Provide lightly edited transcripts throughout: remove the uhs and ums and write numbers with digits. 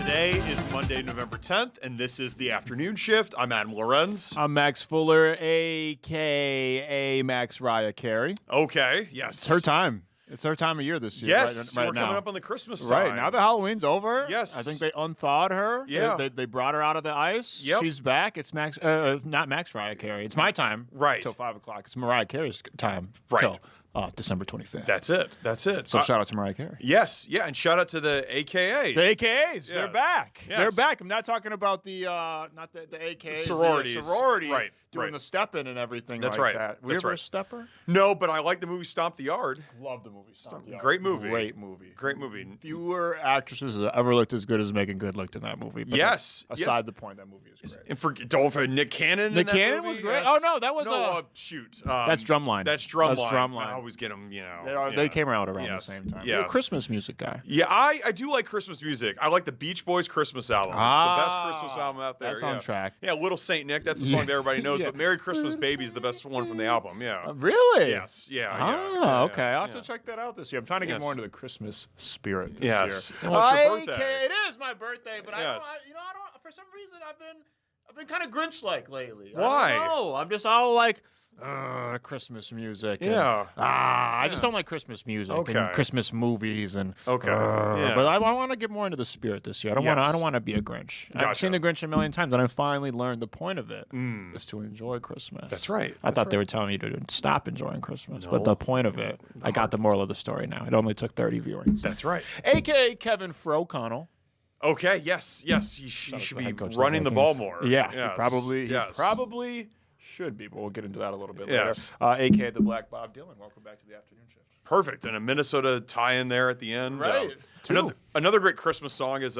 Today is Monday, November 10th, and this is the afternoon shift. I'm Adam-llorens. I'm maxx-fuller, a.k.a. Mariah Carey. Okay, yes. It's her time. It's her time of year this year. Yes, right we're now. coming up on the Christmas time. Right, now that Halloween's over. Yes. I think they unthawed her. Yeah. They brought her out of the ice. Yep. She's back. It's not Mariah Carey. It's my time. Right. Till 5 o'clock. It's Mariah Carey's time. Right. Till December 25th. That's it. So shout out to Mariah Carey. Yes, yeah, and shout out to the AKAs. The AKAs, they're back. Yes. They're back. I'm not talking about the not the AKAs, Sororities. the sorority, Right, doing right. the stepping and everything That's like right. that. Were you That's ever right. a stepper? No, but I like the movie Stomp the Yard. Love the movie. Stomp the Yard. Great movie. Great movie. Great movie. Fewer actresses have ever looked as good as Megan Good looked in that movie. But Yes. Aside the point, that movie is great. And don't forget Nick Cannon. Nick in that Cannon movie, was great. yes. Oh, no, that was shoot. that's Drumline. That's Drumline. That's Drumline. I always get them, They came out around Yes. the same time. Yes. You're a Christmas music guy. Yeah, I do like Christmas music. I like the Beach Boys Christmas album. It's the best Christmas album out there. That's on track. Yeah, Little Saint Nick. That's the song that everybody knows. Yeah. But Merry Christmas Baby is the best one from the album. Yeah. Really? Yes. Yeah. Okay. I'll have to check that out this year. I'm trying to get Yes. more into the Christmas spirit this Yes. year. Well, it's your birthday. Okay, it is my birthday, but I Yes. don't. For some reason, I've been kind of Grinch-like lately. Why? I don't know. I'm just all like, Christmas music. Yeah. I just don't like Christmas music Okay. and Christmas movies and. Okay. Yeah. But I want to get more into the spirit this year. I don't want to be a Grinch. I've Gotcha. seen the Grinch a million times, and I finally learned the point of it is to enjoy Christmas. That's right. I thought they were telling you to stop enjoying Christmas, but the point of it, I got the moral of the story now. It only took 30 viewings. That's right. A.K.A. Kevin O'Connell. Okay. Yes. Yes. He should be head coach of the running the ball Vikings. more. Yeah. Yes. He probably should be, but we'll get into that a little bit Yes. later. A.K.A. the Black Bob Dylan. Welcome back to the afternoon shift. Perfect. And a Minnesota tie-in there at the end. Right. Another great Christmas song is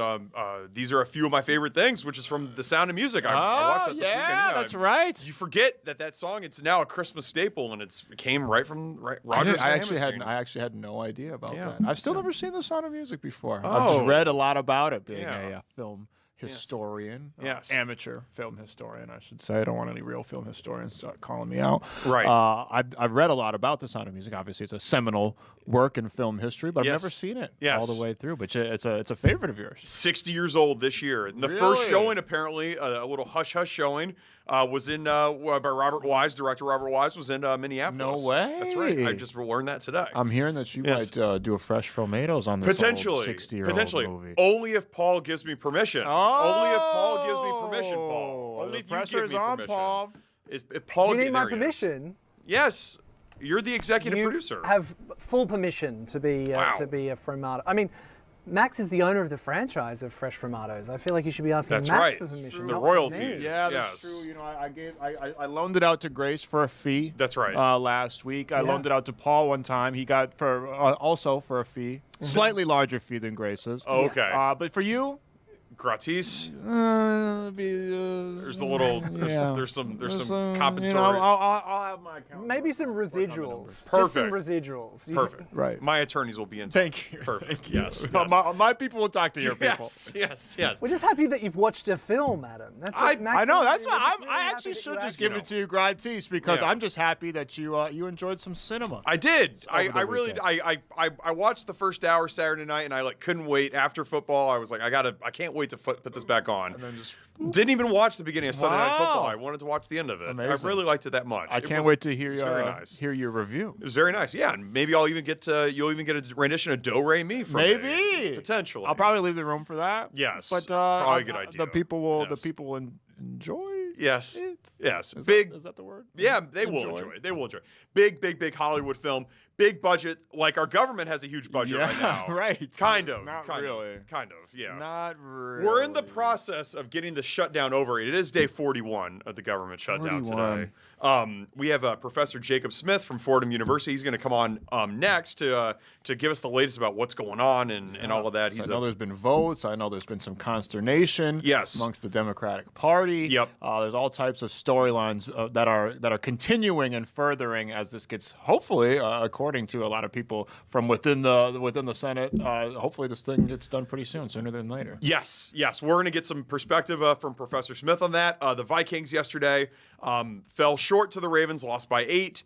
These Are a Few of My Favorite Things, which is from The Sound of Music. I watched that this weekend. Yeah, that's right. You forget that song, it's now a Christmas staple, and it came right from Rogers. I actually had no idea about that. I've still never seen The Sound of Music before. Oh. I've just read a lot about it, being Yeah. a film historian, Yes. amateur film historian, I should say. I don't want any real film historians start calling me out. Right. I've read a lot about The Sound of Music. Obviously, it's a seminal work in film history, but I've never seen it all the way through. But it's a favorite of yours. 60 years old this year. And the first showing, apparently, a little hush-hush showing, was in by Robert Wise. Director Robert Wise was in Minneapolis. No way. That's right. I just learned that today. I'm hearing that you might do a fresh Filmatos on this old 60-year-old movie. Only if Paul gives me permission. Only if Paul gives me permission, Paul. Only if you give me on, permission. Paul. If Paul Do you need my there he is. permission? Yes. You're the executive You producer. have full permission to be a Framato. I mean, Max is the owner of the franchise of Fresh Framatos. I feel like you should be asking That's Max right. for permission. The not royalties. For me. Yeah, that's true. You know, I loaned it out to Grace for a fee. That's right. Last week, I loaned it out to Paul one time. He got also for a fee, slightly larger fee than Grace's. Oh, okay. But for you, Gratis. there's a little. There's some compensatory. I'll have my account. Maybe some residuals. Just Perfect. some residuals. Perfect. Right. My attorneys will be in touch. Thank you. Perfect. Yes. My people will talk to your people. Yes. We're just happy that you've watched a film, Adam. That's what Max I know. and That's I why were just really I happy actually that should you just actually- give it to you gratis because Yeah. I'm just happy that you enjoyed some cinema. I did. Over the I really. weekend. I watched the first hour Saturday night, and I couldn't wait after football. I was like, I can't wait to put this back on. And then just Didn't even watch the beginning of Sunday Night Football. Wow. I wanted to watch the end of it. Amazing. I really liked it that much. I can't wait to hear it was very nice. hear your review. It was very nice. Yeah, and maybe I'll even get you'll even get a rendition of Do Re Mi from Maybe me. Potentially. I'll probably leave the room for that. Yes, but probably a good idea. The people will Yes. enjoy. Yes. it. Yes. Is Big. that the word? Yeah, they will enjoy it. They will enjoy it. Big Hollywood film. Big budget. Like our government has a huge budget right now. Right. Kind of. Not kind really. Of, kind of. Yeah. Not really. We're in the process of getting the shutdown over. It is day 41 of the government shutdown 41. today. We have Professor Jacob Smith from Fordham University. He's going to come on next to give us the latest about what's going on and all of that. I know there's been votes. I know there's been some consternation Yes. amongst the Democratic Party. Yep. There's all types of storylines that are continuing and furthering as this gets, hopefully, according to a lot of people from within the Senate, hopefully this thing gets done pretty soon, sooner than later. Yes. We're going to get some perspective from Professor Smith on that. The Vikings yesterday fell short to the Ravens, lost by 8.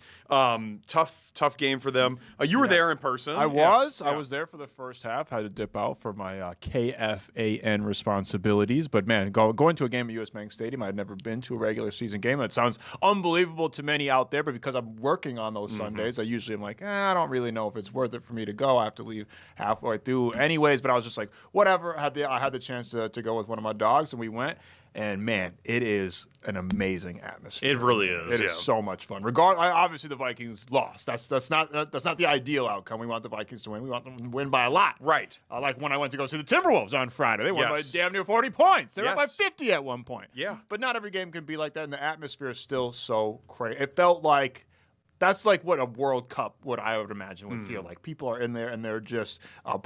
Tough game for them. You were there in person. I was. I was there for the first half. Had to dip out for my KFAN responsibilities. But, man, going to a game at US Bank Stadium, I'd never been to a regular season game. That sounds unbelievable to many out there, but because I'm working on those Sundays, I usually am like, I don't really know if it's worth it for me to go. I have to leave halfway through anyways, but I was just like, whatever. I had the chance to go with one of my dogs, and we went. And, man, it is an amazing atmosphere. It really is. It is so much fun. Obviously, the Vikings lost. That's not the ideal outcome. We want the Vikings to win. We want them to win by a lot. Right. Like when I went to go see the Timberwolves on Friday. They won by damn near 40 points. They won by 50 at one point. Yeah. But not every game can be like that, and the atmosphere is still so crazy. It felt like that's like what a World Cup, what I would imagine would feel like. People are in there and they're just, no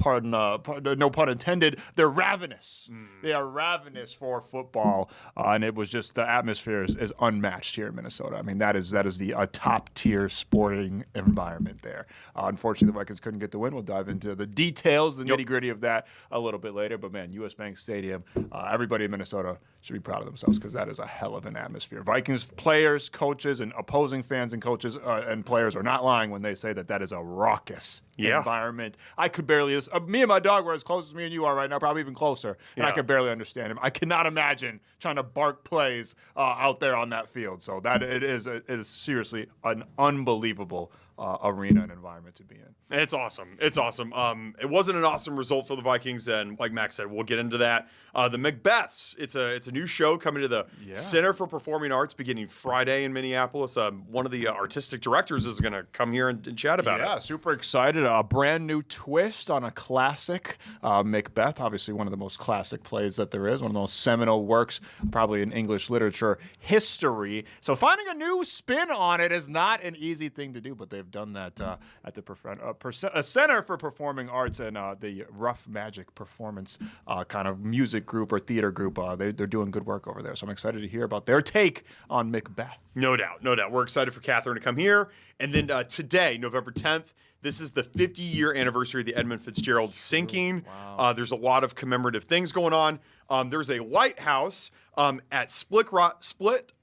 pun intended, they're ravenous. They are ravenous for football, and it was just the atmosphere is unmatched here in Minnesota. I mean, that is the top tier sporting environment there. Unfortunately, the Vikings couldn't get the win. We'll dive into the details, the nitty gritty of that a little bit later. But man, US Bank Stadium, everybody in Minnesota should be proud of themselves because that is a hell of an atmosphere. Vikings players, coaches, and opposing fans and coaches and players are not lying when they say that is a raucous environment. I could barely, me and my dog were as close as me and you are right now, probably even closer, and I could barely understand him. I cannot imagine trying to bark plays out there on that field. So that it is seriously an unbelievable arena and environment to be in. It's awesome. It wasn't an awesome result for the Vikings, and like Max said, we'll get into that. The Macbeths, it's a new show coming to the Center for Performing Arts beginning Friday in Minneapolis. One of the artistic directors is going to come here and chat about it. Yeah, super excited. A brand new twist on a classic, Macbeth, obviously one of the most classic plays that there is, one of the most seminal works probably in English literature history. So finding a new spin on it is not an easy thing to do, but they've done that at the Center for Performing Arts and the Rough Magic Performance kind of music group or theater group. They're doing good work over there. So I'm excited to hear about their take on Macbeth. No doubt. We're excited for Catherine to come here. And then today, November 10th, this is the 50-year anniversary of the Edmund Fitzgerald sinking. Wow. There's a lot of commemorative things going on. There's a lighthouse at Split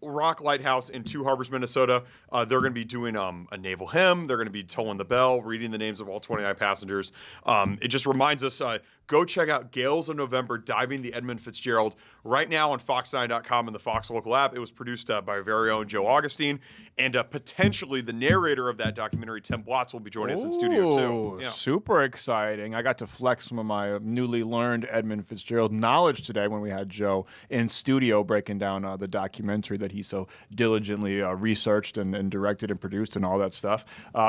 Rock Lighthouse in Two Harbors, Minnesota. They're going to be doing a naval hymn. They're going to be tolling the bell, reading the names of all 29 passengers. It just reminds us, go check out Gales of November, Diving the Edmund Fitzgerald, right now on fox9.com and the Fox local app. It was produced by our very own Joe Augustine, and potentially the narrator of that documentary, Tim Blotz, will be joining us in studio too. Yeah. Super exciting. I got to flex some of my newly learned Edmund Fitzgerald knowledge today when we had Joe in studio breaking down the documentary that he so diligently researched and directed and produced and all that stuff.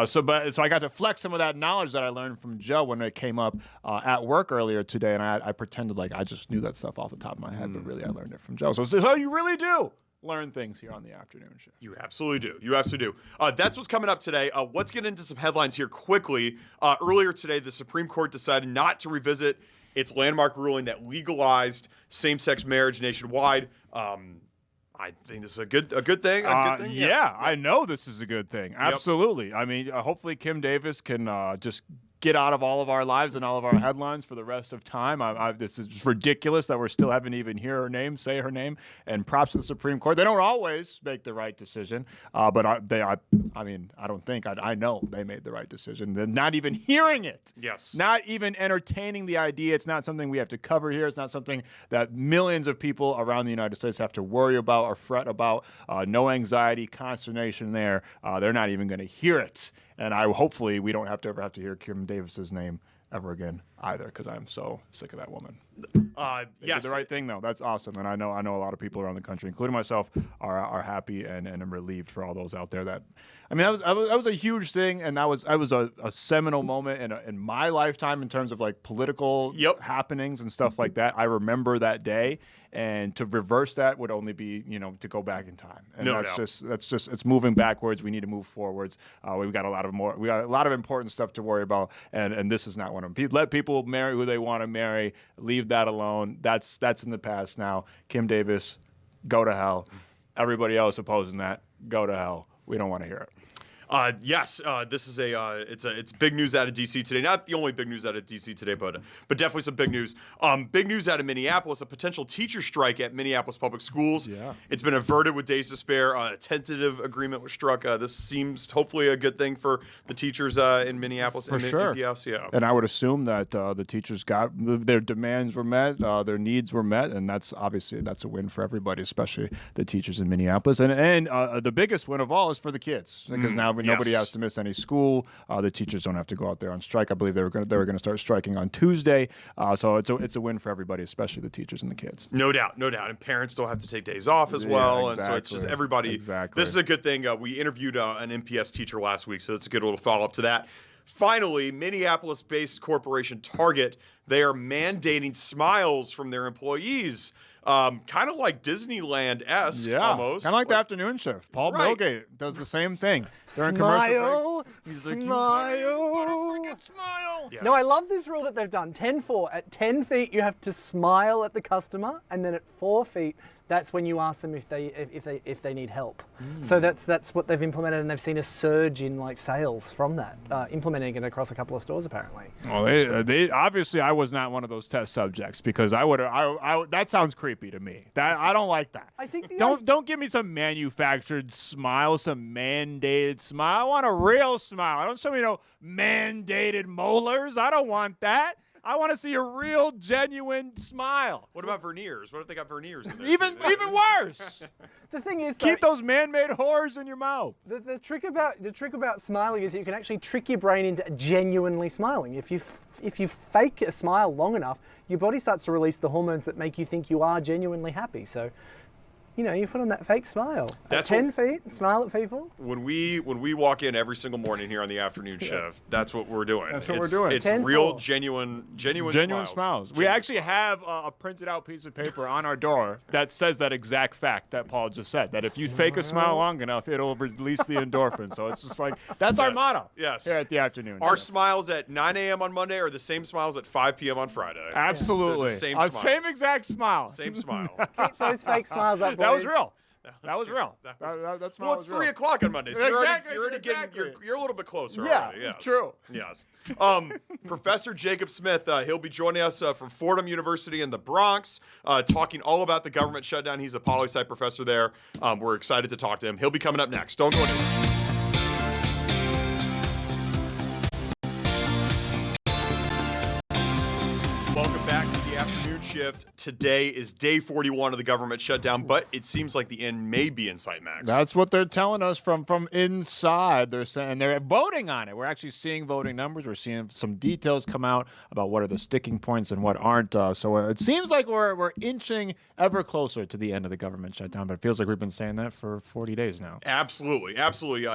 So I got to flex some of that knowledge that I learned from Joe when it came up at work earlier today, and I pretended like I just knew that stuff off the top of my head, but really I learned it from Joe. So you really do learn things here on the afternoon shift. You absolutely do. That's what's coming up today. Let's get into some headlines here quickly. Earlier today, the Supreme Court decided not to revisit its landmark ruling that legalized same-sex marriage nationwide. I think this is a good thing. Yeah, I know this is a good thing. Absolutely. Yep. I mean, hopefully Kim Davis can just get out of all of our lives and all of our headlines for the rest of time. This is just ridiculous that we're still haven't even hear her name, say her name. And props to the Supreme Court. They don't always make the right decision, but I don't think I know they made the right decision. They're not even hearing it. Yes. Not even entertaining the idea. It's not something we have to cover here. It's not something that millions of people around the United States have to worry about or fret about. No anxiety, consternation there. They're not even going to hear it. And hopefully we don't ever have to hear Kim Davis's name ever again either, because I'm so sick of that woman. They did the right thing though. That's awesome, and I know a lot of people around the country, including myself, are happy and I'm relieved for all those out there. That was a huge thing, and that was a seminal moment in my lifetime in terms of like political happenings and stuff like that. I remember that day. And to reverse that would only be, to go back in time. And that's just it's moving backwards. We need to move forwards. We got a lot of important stuff to worry about, and this is not one of them. Let people marry who they want to marry. Leave that alone. That's in the past now. Kim Davis, go to hell. Everybody else opposing that, go to hell. We don't want to hear it. Yes, this is it's big news out of DC today. Not the only big news out of DC today, but definitely some big news. Big news out of Minneapolis: a potential teacher strike at Minneapolis public schools. Yeah. It's been averted with days to spare. A tentative agreement was struck. This seems hopefully a good thing for the teachers in Minneapolis For sure. Yeah. And I would assume that the teachers got their demands were met, their needs were met, and that's a win for everybody, especially the teachers in Minneapolis. And the biggest win of all is for the kids, because now nobody has to miss any school. The teachers don't have to go out there on strike. I believe they were going to start striking on Tuesday. So it's a win for everybody, especially the teachers and the kids. No doubt. And parents don't have to take days off as well. Exactly. And so it's just everybody. Exactly. This is a good thing. We interviewed an NPS teacher last week, so it's a good little follow up to that. Finally, Minneapolis-based corporation Target, they are mandating smiles from their employees. Kind of like Disneyland-esque almost. Kind of like the afternoon shift. Paul-Millgate does the same thing. Smile, smile. Yes. No, I love this rule that they've done. 10-4. At 10 feet, you have to smile at the customer, and then at 4 feet, that's when you ask them if they need help. So that's what they've implemented, and they've seen a surge in like sales from that, implementing it across a couple of stores apparently. Well, they obviously I was not one of those test subjects, because I that sounds creepy to me. That I don't like that. I think don't give me some manufactured smile, some mandated smile. I want a real smile. I don't show me no mandated molars. I don't want that. I want to see a real, genuine smile. What about veneers? What if they got veneers in there? Even worse. The thing is, Keep those man-made whores in your mouth. The trick about smiling is that you can actually trick your brain into genuinely smiling. If you fake a smile long enough, your body starts to release the hormones that make you think you are genuinely happy. So, you put on that fake smile. That's at 10 feet, smile at people. When we walk in every single morning here on the afternoon shift, that's what we're doing. That's what we're doing. It's 10-4. real, genuine smiles. We actually have a printed out piece of paper on our door that says that exact fact that Paul just said, that if you fake a smile long enough, it'll release the endorphins. So it's just like, that's our motto here at the afternoon. Our smiles at 9 a.m. on Monday are the same smiles at 5 p.m. on Friday. Absolutely. The same Same smiles. exact smile. Same smile. Keep those fake smiles up, boys. That was real. That was real. That smile Well, it's was 3 real. o'clock on Monday, so Exactly. you're a little bit closer Yeah, already. Yes. true. Yes. Professor Jacob Smith, he'll be joining us from Fordham University in the Bronx, talking all about the government shutdown. He's a poli-sci professor there. We're excited to talk to him. He'll be coming up next. Don't go anywhere. Welcome back to the afternoon shift. Today is day 41 of the government shutdown, but it seems like the end may be in sight, Max. That's what they're telling us from inside. They're saying they're voting on it. We're actually seeing voting numbers. We're seeing some details come out about what are the sticking points and what aren't. So it seems like we're inching ever closer to the end of the government shutdown, but it feels like we've been saying that for 40 days now. Absolutely.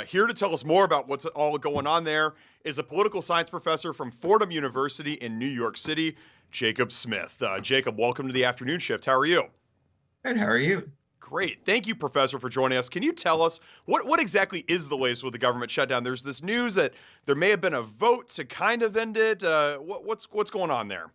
Here to tell us more about what's all going on there is a political science professor from Fordham University in New York City, Jacob Smith. Jacob, welcome to the afternoon shift. How are you? Good. How are you? Great. Thank you, Professor, for joining us. Can you tell us what exactly is the latest with the government shutdown? There's this news that there may have been a vote to kind of end it. What's going on there?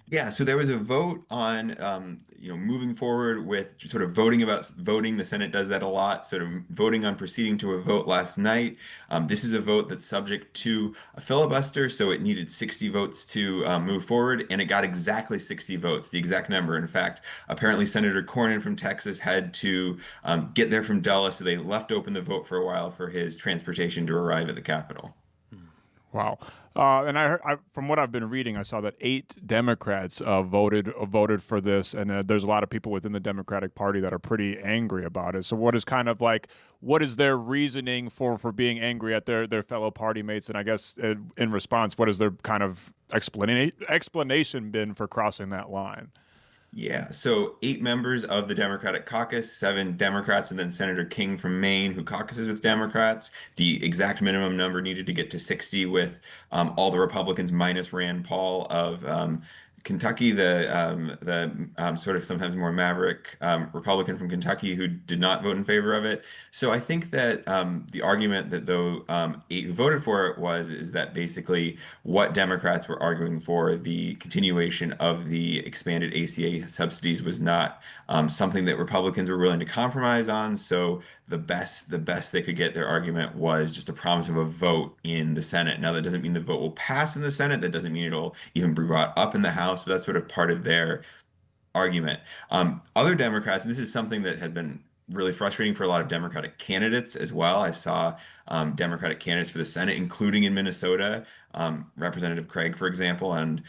Yeah, so there was a vote on, moving forward with sort of voting. The Senate does that a lot, sort of voting on proceeding to a vote last night. This is a vote that's subject to a filibuster, so it needed 60 votes to move forward, and it got exactly 60 votes, the exact number. In fact, apparently Senator Cornyn from Texas had to get there from Dulles, so they left open the vote for a while for his transportation to arrive at the Capitol. Wow. And I from what I've been reading, I saw that 8 Democrats voted for this, and there's a lot of people within the Democratic Party that are pretty angry about it. So what is their reasoning for being angry at their fellow party mates? And I guess in response, what is their kind of explanation been for crossing that line? Yeah, so 8 members of the Democratic caucus, 7 Democrats, and then Senator King from Maine, who caucuses with Democrats. The exact minimum number needed to get to 60 with all the Republicans minus Rand Paul of Kentucky, the sort of sometimes more maverick Republican from Kentucky who did not vote in favor of it. So I think that the argument that though 8 who voted for it is that basically what Democrats were arguing for, the continuation of the expanded ACA subsidies, was not something that Republicans were willing to compromise on. So the best they could get, their argument was just a promise of a vote in the Senate. Now that doesn't mean the vote will pass in the Senate. That doesn't mean it'll even be brought up in the House, but that's sort of part of their argument. Other Democrats, and this is something that has been really frustrating for a lot of Democratic candidates as well. I saw Democratic candidates for the Senate, including in Minnesota, Representative Craig, for example, and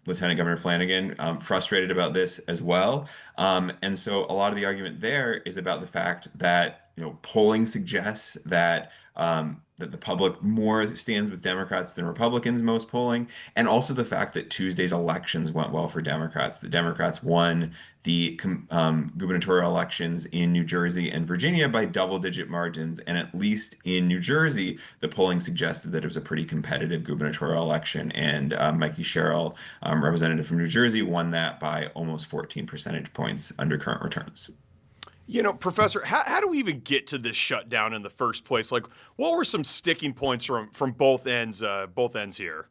Lieutenant Governor Flanagan, frustrated about this as well. And so a lot of the argument there is about the fact that, polling suggests that that the public more stands with Democrats than Republicans, most polling, and also the fact that Tuesday's elections went well for Democrats. The Democrats won the gubernatorial elections in New Jersey and Virginia by double-digit margins, and at least in New Jersey, the polling suggested that it was a pretty competitive gubernatorial election, and Mikey Sherrill, representative from New Jersey, won that by almost 14 percentage points under current returns. Professor, how do we even get to this shutdown in the first place? Like, what were some sticking points from both ends here?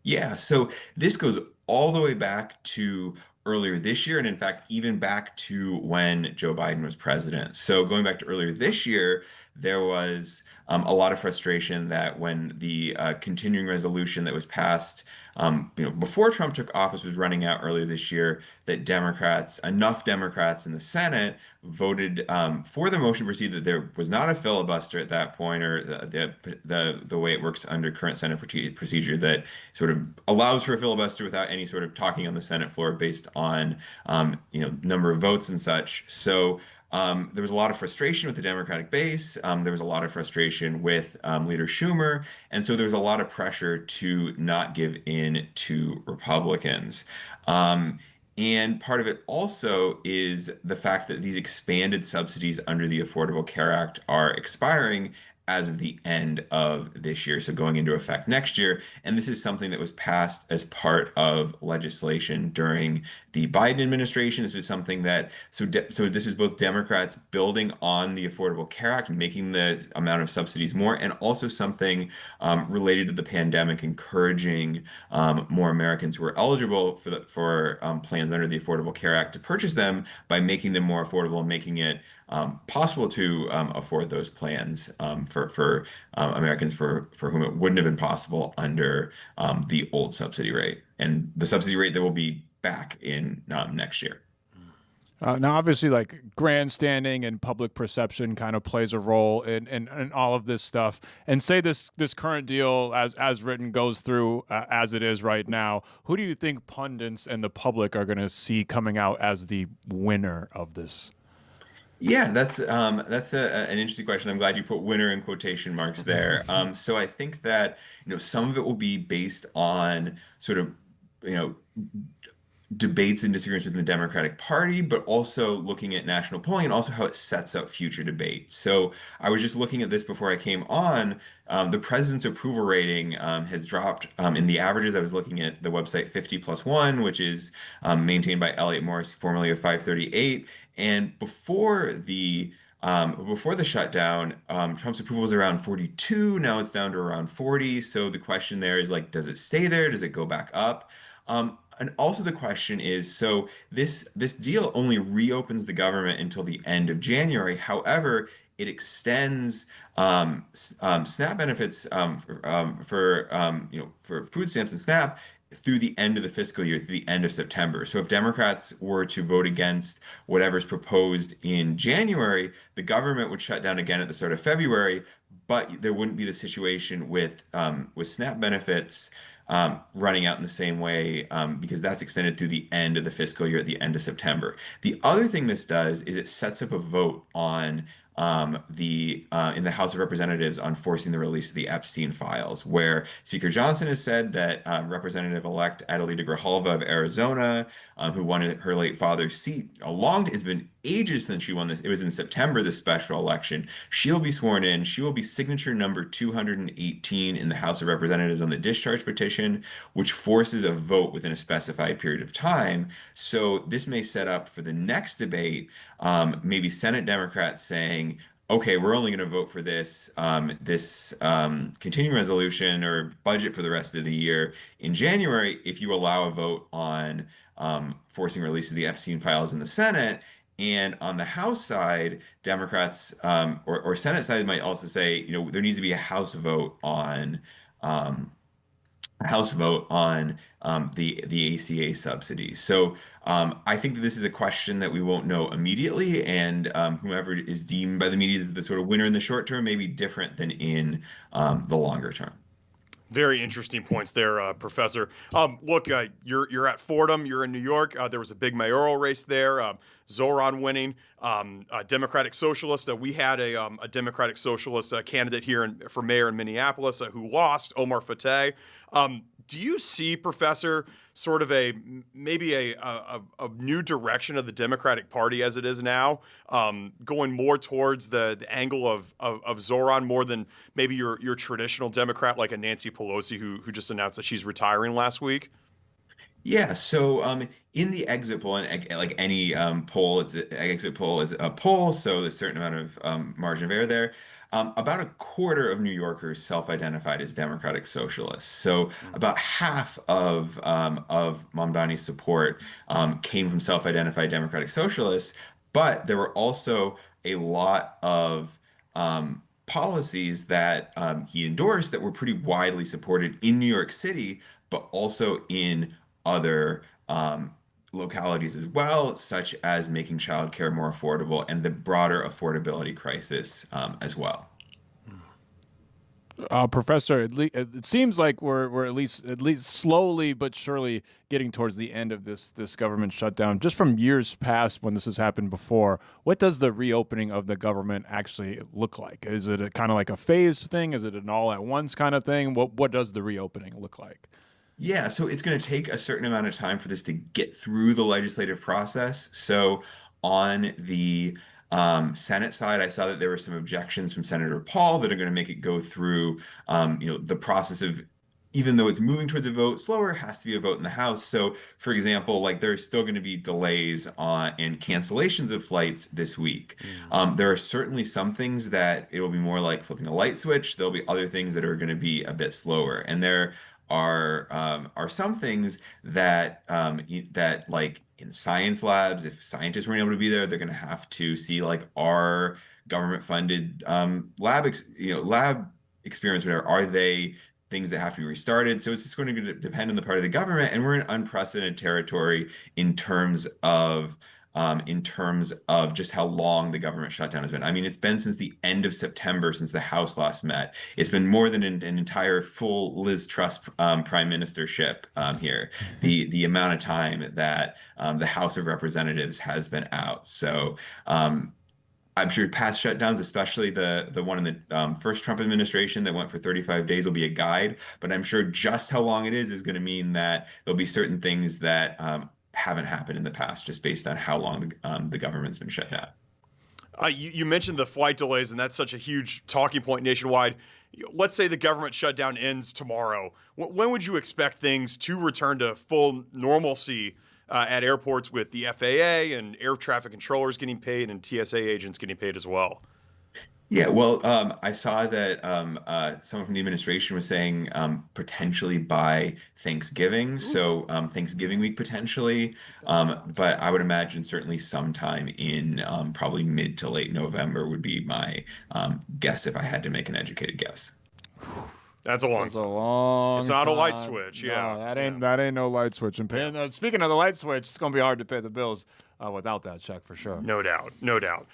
Yeah, so this goes all the way back to earlier this year, and in fact, even back to when Joe Biden was president. So going back to earlier this year, there was a lot of frustration that when the continuing resolution that was passed before Trump took office was running out earlier this year, that enough Democrats in the Senate voted for the motion to proceed, that there was not a filibuster at that point, or the way it works under current Senate procedure that sort of allows for a filibuster without any sort of talking on the Senate floor based on number of votes and such. So there was a lot of frustration with the Democratic base. There was a lot of frustration with Leader Schumer. And so there was a lot of pressure to not give in to Republicans. And part of it also is the fact that these expanded subsidies under the Affordable Care Act are expiring as of the end of this year, so going into effect next year. And this is something that was passed as part of legislation during the Biden administration. This was something that, so this was both Democrats building on the Affordable Care Act, making the amount of subsidies more, and also something related to the pandemic, encouraging more Americans who are eligible for plans under the Affordable Care Act to purchase them by making them more affordable and making it possible to afford those plans for Americans for whom it wouldn't have been possible under the old subsidy rate, and the subsidy rate that will be back in next year. Now, obviously, like grandstanding and public perception kind of plays a role in all of this stuff. And say this current deal, as written, goes through as it is right now. Who do you think pundits and the public are going to see coming out as the winner of this? Yeah, that's an interesting question. I'm glad you put winner in quotation marks there. So I think that some of it will be based on sort of debates and disagreements within the Democratic Party, but also looking at national polling and also how it sets up future debate. So I was just looking at this before I came on. The president's approval rating has dropped in the averages. I was looking at the website 50+1, which is maintained by Elliot Morris, formerly of 538. And before the shutdown, Trump's approval was around 42. Now it's down to around 40. So the question there is, like, does it stay there? Does it go back up? And also the question is, so this deal only reopens the government until the end of January. However, it extends SNAP benefits for food stamps and SNAP through the end of the fiscal year, through the end of September. So if Democrats were to vote against whatever's proposed in January, the government would shut down again at the start of February, but there wouldn't be the situation with SNAP benefits running out in the same way, because that's extended through the end of the fiscal year at the end of September. The other thing this does is it sets up a vote on in the House of Representatives on forcing the release of the Epstein files, where Speaker Johnson has said that Representative-elect Adelita Grijalva of Arizona, who won her late father's seat, has been ages since she won this. It was in September, the special election. She'll be sworn in. She will be signature number 218 in the House of Representatives on the discharge petition, which forces a vote within a specified period of time. So this may set up for the next debate, maybe Senate Democrats saying, okay, we're only going to vote for this continuing resolution or budget for the rest of the year in January if you allow a vote on forcing release of the Epstein files in the Senate. And on the House side, Democrats or Senate side might also say, there needs to be a House vote on the ACA subsidies. So I think that this is a question that we won't know immediately, and whomever is deemed by the media as the sort of winner in the short term may be different than in the longer term. Very interesting points there, Professor. Look, you're at Fordham. You're in New York. There was a big mayoral race there. Zoran winning. Democratic Socialist. We had a Democratic Socialist candidate here for mayor in Minneapolis who lost, Omar Fateh. Do you see, Professor, sort of maybe a new direction of the Democratic Party as it is now, going more towards the angle of Zoran more than maybe your traditional Democrat like a Nancy Pelosi who just announced that she's retiring last week? Yeah, so in the exit poll, and like any poll, exit poll is a poll, so there's a certain amount of margin of error there. About a quarter of New Yorkers self-identified as Democratic Socialists. So about half of Mamdani's support came from self-identified Democratic Socialists, but there were also a lot of policies that he endorsed that were pretty widely supported in New York City, but also in other localities as well, such as making childcare more affordable and the broader affordability crisis as well. Professor, it seems like we're at least slowly but surely getting towards the end of this government shutdown. Just from years past when this has happened before, what does the reopening of the government actually look like? Is it a kind of like a phased thing? Is it an all at once kind of thing? What does the reopening look like? Yeah, so it's going to take a certain amount of time for this to get through the legislative process. So on the Senate side, I saw that there were some objections from Senator Paul that are going to make it go through, the process of, even though it's moving towards a vote slower, it has to be a vote in the House. So, for example, like there's still going to be delays and cancellations of flights this week. There are certainly some things that it will be more like flipping a light switch. There'll be other things that are going to be a bit slower, and there are some things that that like in science labs, if scientists weren't able to be there, they're going to have to see like our government funded lab experiments, whatever, are they things that have to be restarted? So it's just going to depend on the part of the government, and we're in unprecedented territory in terms of just how long the government shutdown has been. I mean, it's been since the end of September since the House last met. It's been more than an entire full Liz Truss prime ministership here. The amount of time that the House of Representatives has been out. So I'm sure past shutdowns, especially the one in the first Trump administration that went for 35 days, will be a guide. But I'm sure just how long it is going to mean that there'll be certain things that haven't happened in the past, just based on how long the government's been shut down. You mentioned the flight delays, and that's such a huge talking point nationwide. Let's say the government shutdown ends tomorrow. When would you expect things to return to full normalcy at airports with the FAA and air traffic controllers getting paid and TSA agents getting paid as well? Yeah, well, I saw that someone from the administration was saying potentially by Thanksgiving, so Thanksgiving week potentially, but I would imagine certainly sometime in probably mid to late November would be my guess if I had to make an educated guess. That's a long time. It's not a light switch. Yeah, no, that ain't no light switch. And paying, speaking of the light switch, it's gonna be hard to pay the bills without that check for sure. No doubt, no doubt.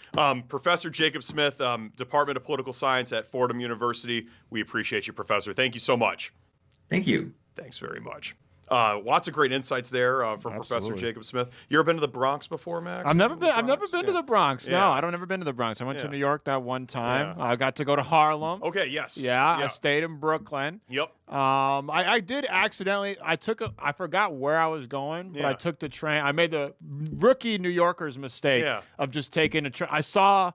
Professor Jacob Smith, Department of Political Science at Fordham University. We appreciate you, Professor. Thank you so much. Thank you. Thanks very much. Lots of great insights there from Professor Absolutely. Jacob Smith. You ever been to the Bronx before, Max? I've never been Yeah. to the Bronx. Yeah. No, I don't ever been to the Bronx. I went to Yeah. New York that one time. Yeah. I got to go to Harlem. Okay, yes. Yeah, I stayed in Brooklyn. Yep. I did accidentally. I forgot where I was going, but Yeah. I took the train. I made the rookie New Yorker's mistake Yeah. of just taking a train. I saw,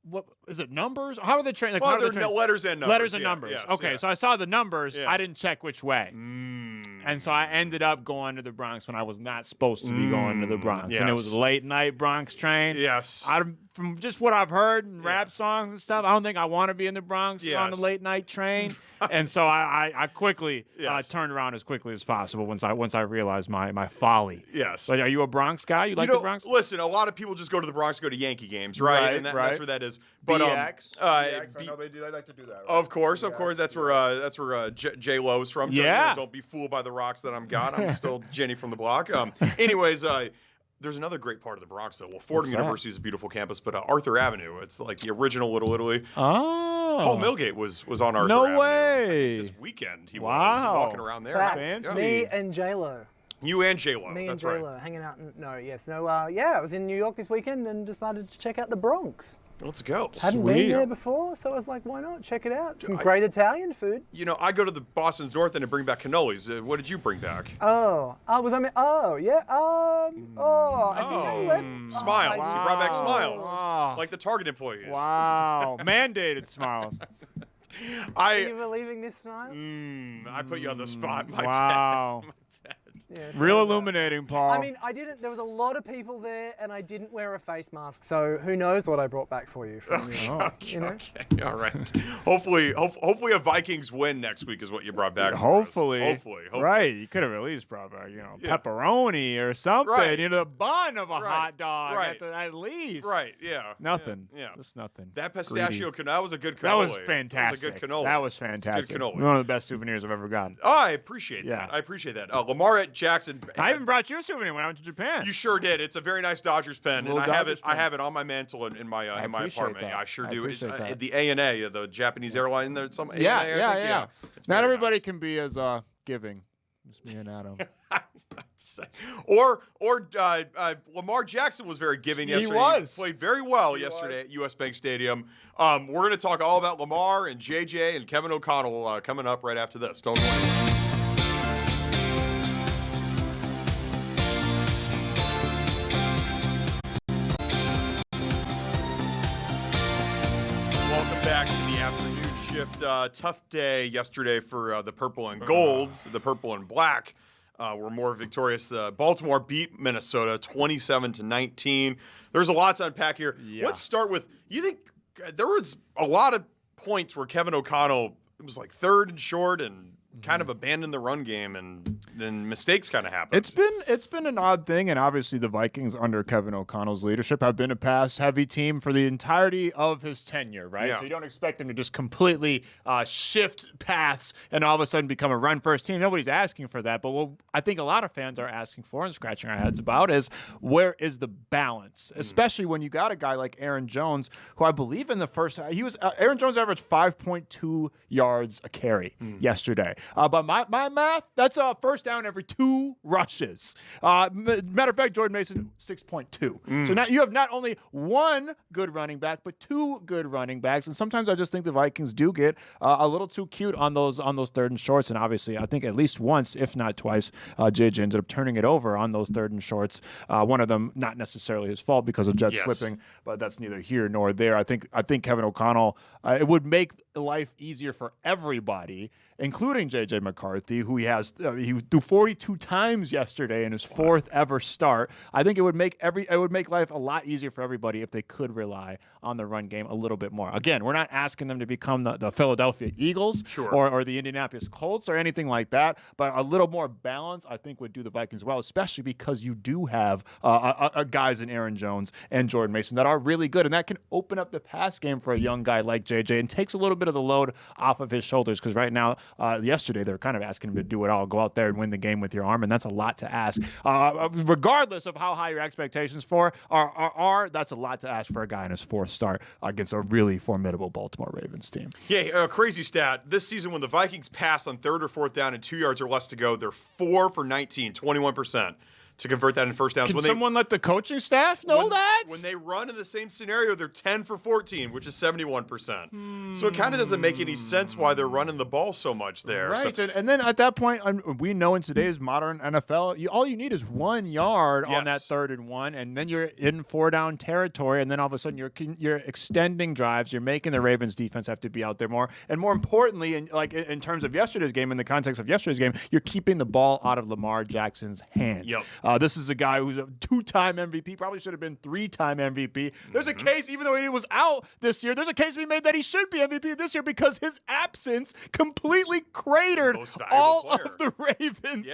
what is it? Numbers? How are the train? Like, Well, how are they're the train? letters and numbers. Letters and yeah, numbers. yes, Okay, yeah. so I saw the numbers. Yeah. I didn't check which way. And so I ended up going to the Bronx when I was not supposed to be going to the Bronx. And it was yes. a late night Bronx train. Yes. From just what I've heard in rap songs and stuff, I don't think I want to be in the Bronx on the Yes. late night train. And so I quickly Yes. turned around as quickly as possible once I realized my folly. Yes. But are you a Bronx guy? You like the Bronx? Listen, a lot of people just go to the Bronx to go to Yankee games, right? Right, And that's right. where that is. But BX. I know they do. They like to do that. Of course. That's where J Lo's from. Yeah. Don't be fooled by the rocks that I'm got. I'm still Jenny from the block. Anyways, there's another great part of the Bronx though. Well, Fordham What's that? University is a beautiful campus, but Arthur Avenue, it's like the original Little Italy. Oh. Paul-Millgate was on Arthur No Avenue. way. This weekend he Wow. was walking around there. Fact. Fancy. Me and J-Lo. You and J-Lo. Me and That's right. J-Lo hanging out. I was in New York this weekend and decided to check out the Bronx. Let's go. Hadn't Sweet. been there before, so I was like, why not? Check it out. Some great Italian food. You know, I go to the Boston's North End and bring back cannolis. What did you bring back? I think I left. Smiles. You brought back smiles. Wow. Like the Target employees. Wow. Mandated smiles. Are you believing this smile? I put you on the spot. My Wow. Yeah, Real so, illuminating, Paul. I mean, there was a lot of people there, and I didn't wear a face mask, so who knows what I brought back for you from New York, you know? Okay, all right. Hopefully a Vikings win next week is what you brought back. for us. Hopefully. Hopefully. Right. You could have at least brought back, pepperoni or something. Right. The bun of a Right. hot dog Right. at least. Right. Yeah. Nothing. Yeah. Just nothing. That pistachio Greedy. that was a good cannoli. That was fantastic. That was a good cannoli. That was It's a good fantastic. cannoli. One of the best souvenirs I've ever gotten. Oh, I appreciate Yeah. that. I appreciate that. Lamar at Jackson. I even brought you a souvenir when I went to Japan. You sure did. It's a very nice Dodgers pen, and Little I have Dodgers it. I pen. have it on my mantle in my appreciate apartment. that. Yeah, I sure I do. It's appreciate that. the ANA, the Japanese airline. There's some ANA, yeah, I think. yeah. It's Not very everybody nice. can be as giving as me and Adam. or Lamar Jackson was very giving He yesterday. was. Played very well yesterday at US Bank Stadium. We're going to talk all about Lamar and JJ and Kevin O'Connell coming up right after this. Don't worry. Welcome back to the afternoon shift. Tough day yesterday for the purple and gold. The purple and black were more victorious. Baltimore beat Minnesota 27-19. There's a lot to unpack here. Yeah. Let's start with, you think there was a lot of points where Kevin O'Connell, it was like third and short and kind of abandoned the run game, and then mistakes kind of happened. It's been an odd thing, and obviously the Vikings under Kevin O'Connell's leadership have been a pass-heavy team for the entirety of his tenure, right? Yeah. So you don't expect them to just completely shift paths and all of a sudden become a run-first team. Nobody's asking for that, but what I think a lot of fans are asking for and scratching our heads about is where is the balance, especially when you got a guy like Aaron Jones, who I believe in the first Aaron Jones averaged 5.2 yards a carry yesterday. But my math, that's a first down every 2 rushes. Matter of fact, Jordan Mason, 6.2. So now you have not only one good running back, but 2 good running backs. And sometimes I just think the Vikings do get a little too cute on those third and shorts. And obviously, I think at least once, if not twice, JJ ended up turning it over on those third and shorts. One of them not necessarily his fault because of jet slipping, but that's neither here nor there. I think Kevin O'Connell, it would make life easier for everybody, including JJ McCarthy, who he threw 42 times yesterday in his 4th ever start. I think it would make life a lot easier for everybody if they could rely on the run game a little bit more. Again, we're not asking them to become the Philadelphia Eagles or the Indianapolis Colts or anything like that, but a little more balance I think would do the Vikings well, especially because you do have guys in Aaron Jones and Jordan Mason that are really good, and that can open up the pass game for a young guy like JJ and takes a little bit of the load off of his shoulders, because right now, yesterday, they were kind of asking him to do it all, go out there and win the game with your arm, and that's a lot to ask. Regardless of how high your expectations are, that's a lot to ask for a guy in his fourth start against a really formidable Baltimore Ravens team. Yeah, crazy stat. This season, when the Vikings pass on 3rd or 4th down and 2 yards or less to go, they're 4 for 19, 21%. To convert that in first downs. Can someone let the coaching staff know that? When they run in the same scenario, they're 10 for 14, which is 71%. So it kind of doesn't make any sense why they're running the ball so much there. Right, So, and then at that point, we know in today's modern NFL, all you need is 1 yard on that 3rd and 1, and then you're in 4-down territory, and then all of a sudden you're extending drives. You're making the Ravens defense have to be out there more, and more importantly, in terms of yesterday's game, in the context of yesterday's game, you're keeping the ball out of Lamar Jackson's hands. Yep. This is a guy who's a 2-time MVP, probably should have been 3-time MVP. There's a case, even though he was out this year, there's a case to be made that he should be MVP this year because his absence completely cratered all of the Ravens'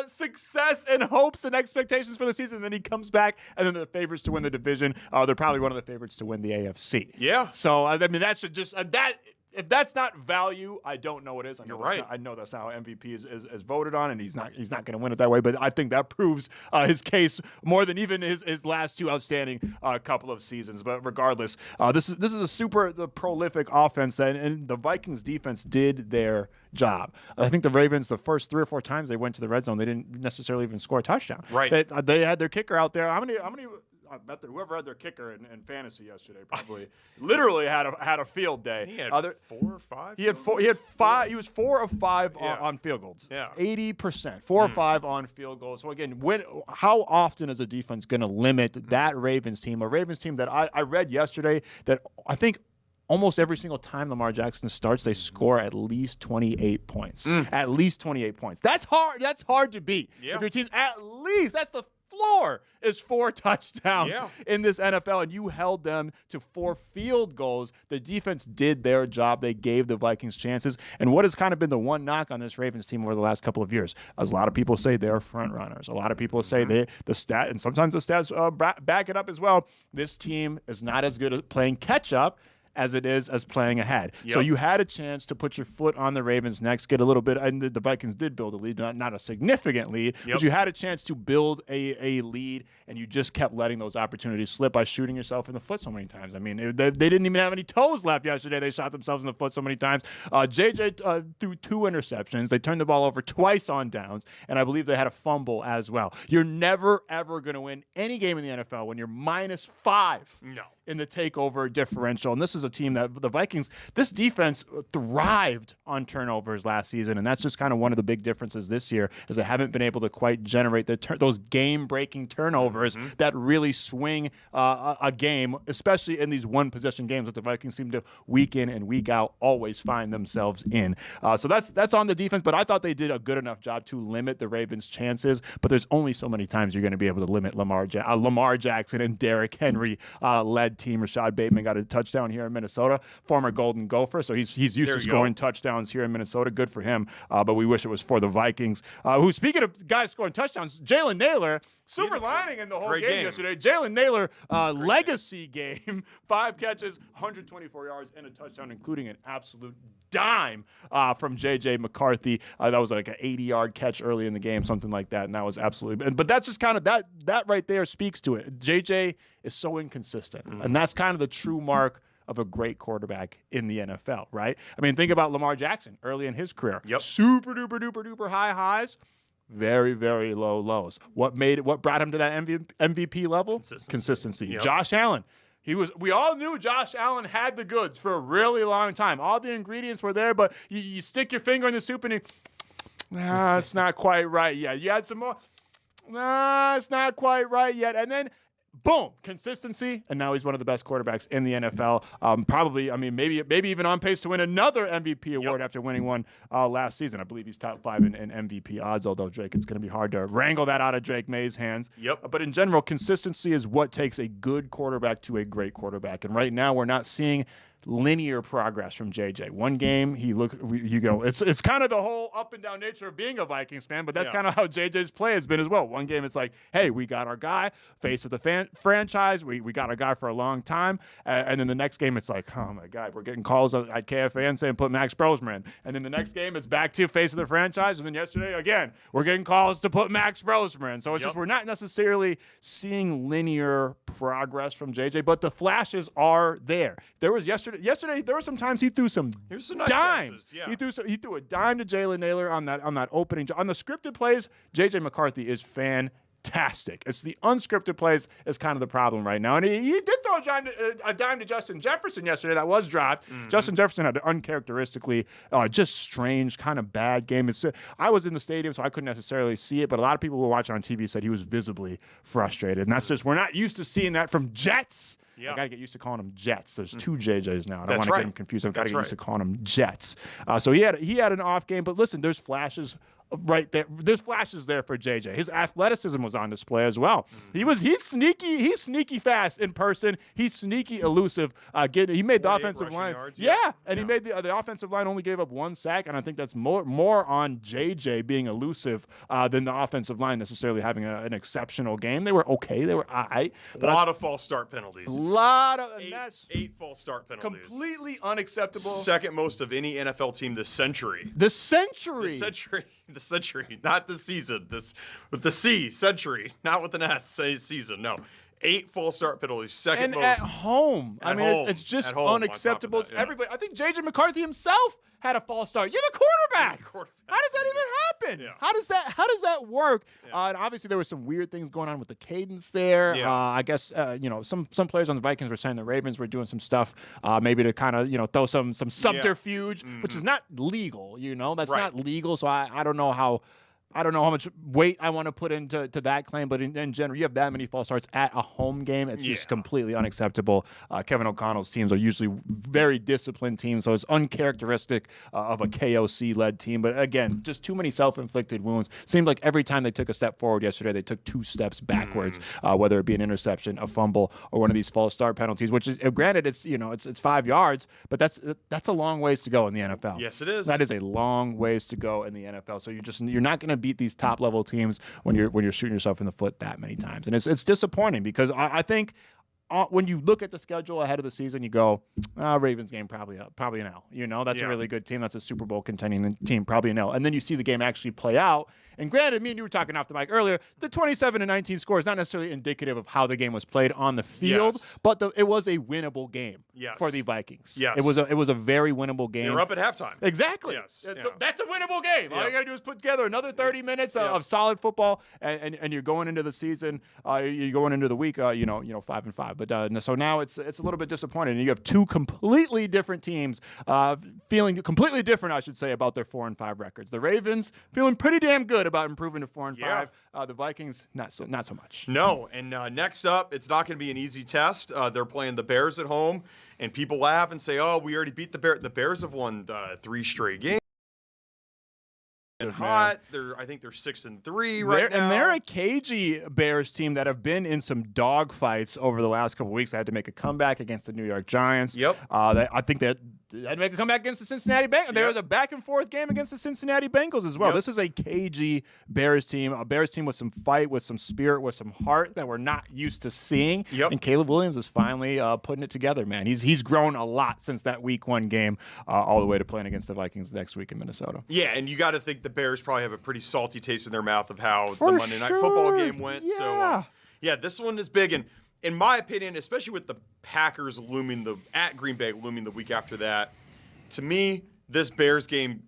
success and hopes and expectations for the season. And then he comes back, and then the favorites to win the division. They're probably one of the favorites to win the AFC. Yeah. So, I mean, that should just that. If that's not value, I don't know what is. You're right. I know that's not how MVP is voted on, and he's not going to win it that way. But I think that proves his case more than even his last 2 outstanding couple of seasons. But regardless, this is a super prolific offense, and the Vikings defense did their job. I think the Ravens, the first 3 or 4 times they went to the red zone, they didn't necessarily even score a touchdown. Right. They had their kicker out there. How many? I bet that whoever had their kicker in fantasy yesterday probably literally had a field day. He had 4 or 5. He had 4. He had 5. He was 4 of 5 on field goals. Yeah, 80%. 4 or 5 on field goals. So again, how often is a defense going to limit that Ravens team? A Ravens team that I read yesterday that I think almost every single time Lamar Jackson starts, they score at least 28 points. At least 28 points. That's hard. That's hard to beat. Yeah. If your team's at least, that's the floor is 4 touchdowns in this NFL, and you held them to 4 field goals. The defense did their job. They gave the Vikings chances. And what has kind of been the one knock on this Ravens team over the last couple of years? As a lot of people say, they're front runners. A lot of people say the stat, and sometimes the stats back it up as well. This team is not as good at playing catch up as it is as playing ahead. So you had a chance to put your foot on the Ravens' necks, get a little bit, and the Vikings did build a lead, not a significant lead, but you had a chance to build a lead, and you just kept letting those opportunities slip by shooting yourself in the foot so many times. I mean, they didn't even have any toes left yesterday. They shot themselves in the foot so many times. JJ threw 2 interceptions. They turned the ball over twice on downs, and I believe they had a fumble as well. You're never, ever going to win any game in the NFL when you're -5 in the takeover differential. And this is a team that the Vikings, this defense thrived on turnovers last season, and that's just kind of one of the big differences this year is they haven't been able to quite generate those game-breaking turnovers that really swing a game, especially in these one-possession games that the Vikings seem to week in and week out always find themselves in. So that's on the defense, but I thought they did a good enough job to limit the Ravens' chances, but there's only so many times you're going to be able to limit Lamar Jackson and Derrick Henry led team. Rashad Bateman got a touchdown here in Minnesota, former Golden Gopher, so he's used to scoring touchdowns here in Minnesota. Good for him, but we wish it was for the Vikings. Who, speaking of guys scoring touchdowns, Jalen Nailor, silver lining in the whole game yesterday. Jalen Nailor, legacy game, 5 catches, 124 yards, and a touchdown, including an absolute dime from J.J. McCarthy. That was like an 80-yard catch early in the game, something like that, and that was absolutely. But that's just kind of that right there speaks to it. J.J. is so inconsistent, and that's kind of the true mark of a great quarterback in the NFL, right? I mean, think about Lamar Jackson early in his career. Super duper duper duper high highs, very, very low lows. What brought him to that MVP level? Consistency. Josh Allen. We all knew Josh Allen had the goods for a really long time. All the ingredients were there, but you stick your finger in the soup and it's not quite right yet. You had some more. It's not quite right yet. And then boom, consistency, and now he's one of the best quarterbacks in the NFL. Probably, I mean, maybe even on pace to win another MVP award after winning one last season. I believe he's top 5 in MVP odds, although Drake, it's going to be hard to wrangle that out of Drake May's hands. But in general, consistency is what takes a good quarterback to a great quarterback. And right now, we're not seeing linear progress from JJ. One game, you go, it's kind of the whole up and down nature of being a Vikings fan, but that's kind of how JJ's play has been as well. One game, it's like, hey, we got our guy, face of the franchise, we got our guy for a long time, and then the next game, it's like, oh my God, we're getting calls at KFAN saying put Max Brosman, and then the next game, it's back to face of the franchise, and then yesterday, again, we're getting calls to put Max Brosman. So it's just, we're not necessarily seeing linear progress from JJ, but the flashes are there. There was yesterday, there were some times he threw some nice dimes. passes, yeah. He threw a dime to Jalen Naylor on that opening. On the scripted plays, JJ McCarthy is fantastic. It's the unscripted plays is kind of the problem right now. And he did throw a dime to Justin Jefferson yesterday that was dropped. Justin Jefferson had an uncharacteristically just strange, kind of bad game. I was in the stadium, so I couldn't necessarily see it, but a lot of people who were watching on TV said he was visibly frustrated. And that's just, we're not used to seeing that from Jets. I got to get used to calling them Jets. There's two JJs now. I don't want to get them confused. I've got to get used to calling them Jets. So he had an off game, but listen, there's flashes right there. There's flashes there for JJ. His athleticism was on display as well. He's sneaky fast in person. He's sneaky elusive. He made the offensive line. Yards, he made the offensive line only gave up 1 sack, and I think that's more on JJ being elusive than the offensive line necessarily having an exceptional game. They were okay. They were all right. A lot of false start penalties. Eight false start penalties. Completely unacceptable. Second most of any NFL team this century. The century. The century, not the season. This with the C, century, not with an S. Say season. No, 8 false start penalties. Second and most at home. It's just unacceptable. That, Everybody. I think JJ McCarthy himself had a false start. You're the quarterback. How does that even happen? How does that work? And obviously there were some weird things going on with the cadence there. I guess some players on the Vikings were saying the Ravens were doing some stuff maybe to kind of throw some subterfuge, which is not legal. That's not legal. So I don't know how. I don't know how much weight I want to put into that claim, but in general, you have that many false starts at a home game. It's just completely unacceptable. Kevin O'Connell's teams are usually very disciplined teams, so it's uncharacteristic of a KOC-led team. But again, just too many self-inflicted wounds. Seemed like every time they took a step forward yesterday, they took 2 steps backwards, whether it be an interception, a fumble, or one of these false start penalties, which is, granted, it's 5 yards, but that's a long ways to go in the NFL. Yes, it is. That is a long ways to go in the NFL. So you're not going to beat these top level teams when you're shooting yourself in the foot that many times, and it's disappointing because I think when you look at the schedule ahead of the season, you go, Ravens game probably an L. That's a really good team. That's a Super Bowl contending team, probably an L. And then you see the game actually play out. And granted, me and you were talking off the mic earlier, the 27-19 score is not necessarily indicative of how the game was played on the field, but it was a winnable game for the Vikings. Yes. It was a very winnable game. You're up at halftime. Exactly. Yes. That's a winnable game. All you got to do is put together another 30 minutes of solid football, and you're going into the season, you're going into the week, 5-5. But so now it's a little bit disappointing. You have 2 completely different teams feeling completely different, I should say, about their 4-5 records. The Ravens feeling pretty damn good about improving to 4-5. The Vikings not so much. No, and next up, it's not going to be an easy test. They're playing the Bears at home, and people laugh and say, "Oh, we already beat the Bears." The Bears have won 3 straight games. Hot. I think they're 6-3 right now. And they're a cagey Bears team that have been in some dog fights over the last couple of weeks. They had to make a comeback against the New York Giants. I think they had to make a comeback against the Cincinnati Bengals. There was a back-and-forth game against the Cincinnati Bengals as well. This is a cagey Bears team, a Bears team with some fight, with some spirit, with some heart that we're not used to seeing. And Caleb Williams is finally putting it together, man. He's grown a lot since that Week 1 game all the way to playing against the Vikings next week in Minnesota. Yeah, and you got to think the Bears probably have a pretty salty taste in their mouth of how the Monday Night Football game went. So, this one is big. And in my opinion, especially with the Packers at Green Bay looming the week after that, to me, this Bears game,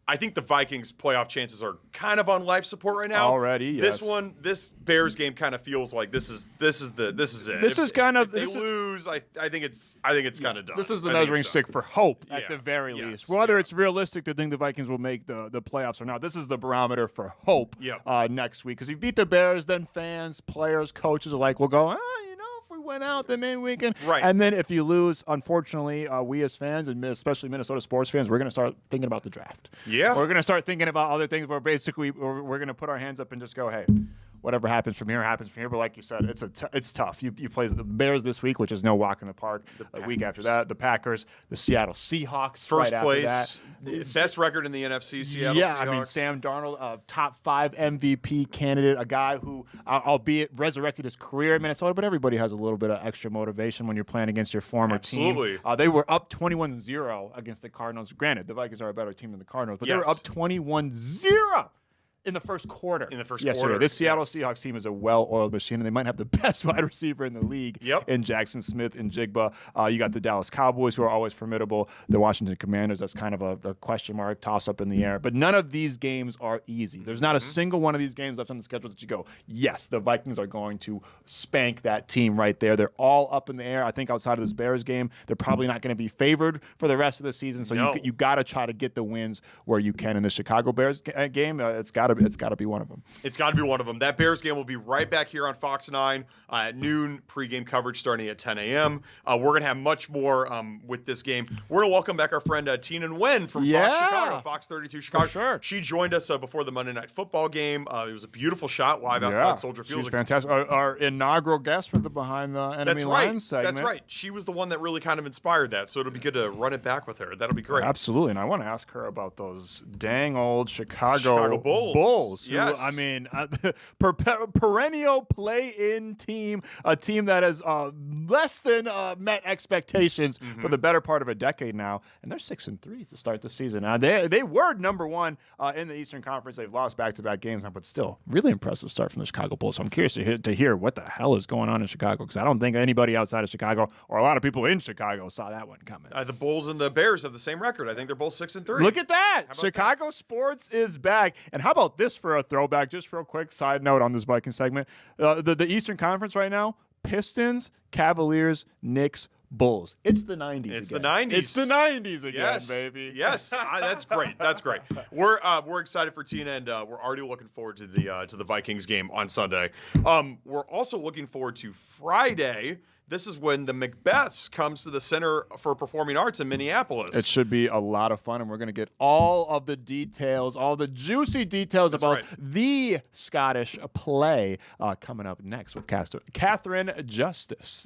I think the Vikings' playoff chances are kind of on life support right now. Already, yes. This Bears game kind of feels like this is it. If they lose, I think it's kind of done. This is the measuring stick for hope at the very least. Whether it's realistic to think the Vikings will make the playoffs or not, this is the barometer for hope next week. Because if you beat the Bears, then fans, players, coaches alike will go, went out, then maybe we can. And then if you lose, unfortunately, we as fans, and especially Minnesota sports fans, we're going to start thinking about the draft. We're going to start thinking about other things where basically we're going to put our hands up and just go, hey, whatever happens from here happens from here. But like you said, it's tough. You play the Bears this week, which is no walk in the park. The week after that, the Packers, the Seattle Seahawks. First right place, after that. best record in the NFC. Seattle Yeah, Seahawks. I mean Sam Darnold, top 5 MVP candidate, a guy who, albeit resurrected his career in Minnesota, but everybody has a little bit of extra motivation when you're playing against your former Absolutely. team. They were up 21-0 against the Cardinals. Granted, the Vikings are a better team than the Cardinals, but they were up 21-0 in the first quarter. quarter. This Seattle Seahawks team is a well-oiled machine, and they might have the best wide receiver in the league in Jackson Smith and Jigba. You got the Dallas Cowboys, who are always formidable. The Washington Commanders, that's kind of a question mark, toss-up in the air. But none of these games are easy. There's not a single one of these games left on the schedule that you go, yes, the Vikings are going to spank that team right there. They're all up in the air. I think outside of this Bears game, they're probably not going to be favored for the rest of the season. So you got to try to get the wins where you can in the Chicago Bears game. It's got to be one of them. It's got to be one of them. That Bears game will be right back here on Fox 9 at noon. Pregame coverage starting at 10 a.m. We're going to have much more with this game. We're going to welcome back our friend Tina Nguyen from Fox Chicago, Fox 32 Chicago. Sure. She joined us before the Monday Night Football game. It was a beautiful shot live outside Soldier Field. She's fantastic. Our inaugural guest for the Behind the Enemy Lines segment. That's right. She was the one that really kind of inspired that, so it'll be good to run it back with her. That'll be great. Absolutely, and I want to ask her about those dang old Chicago Bulls. Who, I mean, perennial play-in team, a team that has less than met expectations for the better part of a decade now, and they're 6-3 to start the season. Now they were number one in the Eastern Conference. They've lost back-to-back games now, but still, really impressive start from the Chicago Bulls. So I'm curious to hear what the hell is going on in Chicago, because I don't think anybody outside of Chicago or a lot of people in Chicago saw that one coming. The Bulls and the Bears have the same record. I think they're both 6-3. Look at that! Chicago sports is back. And how about this for a throwback? Just real quick, side note on this Viking segment. The Eastern Conference right now, Pistons, Cavaliers, Knicks, Bulls. It's the 90s It's again. the 90s. It's the 90s again, baby. Yes, that's great. That's great. We're excited for Tina, and we're already looking forward to the Vikings game on Sunday. We're also looking forward to Friday. This is when the Macbeths comes to the Center for Performing Arts in Minneapolis. It should be a lot of fun, and we're going to get all of the details, all the juicy details about the Scottish play coming up next with Catherine Justice.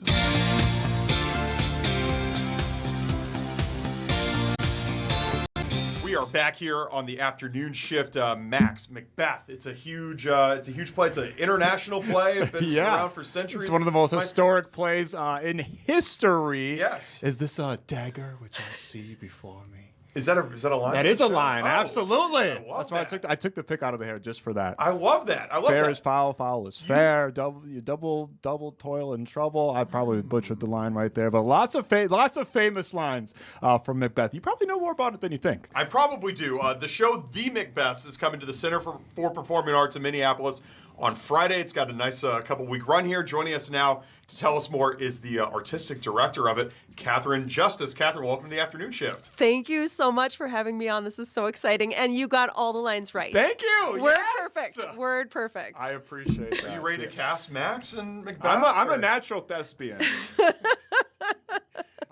We are back here on the afternoon shift. Macbeth. It's a huge play. It's an international play. It's been around for centuries. It's one of the most historic plays in history. Yes. Is this a dagger which I see before me? Is that a line? That is a line. Oh, absolutely. That's why I took the pick out of the hair just for that. I love that. Fair is foul, foul is fair. Double toil and trouble. I probably butchered the line right there, but lots of famous lines from Macbeth. You probably know more about it than you think. I probably do. The show The Macbeths is coming to the Center for Performing Arts in Minneapolis on Friday. It's got a nice couple-week run here. Joining us now to tell us more is the artistic director of it, Catherine Justice. Catherine, welcome to the afternoon shift. Thank you so much for having me on. This is so exciting. And you got all the lines right. Thank you. Word perfect. Word perfect. I appreciate that. Are you ready to cast Max and Macbeth? I'm a natural thespian.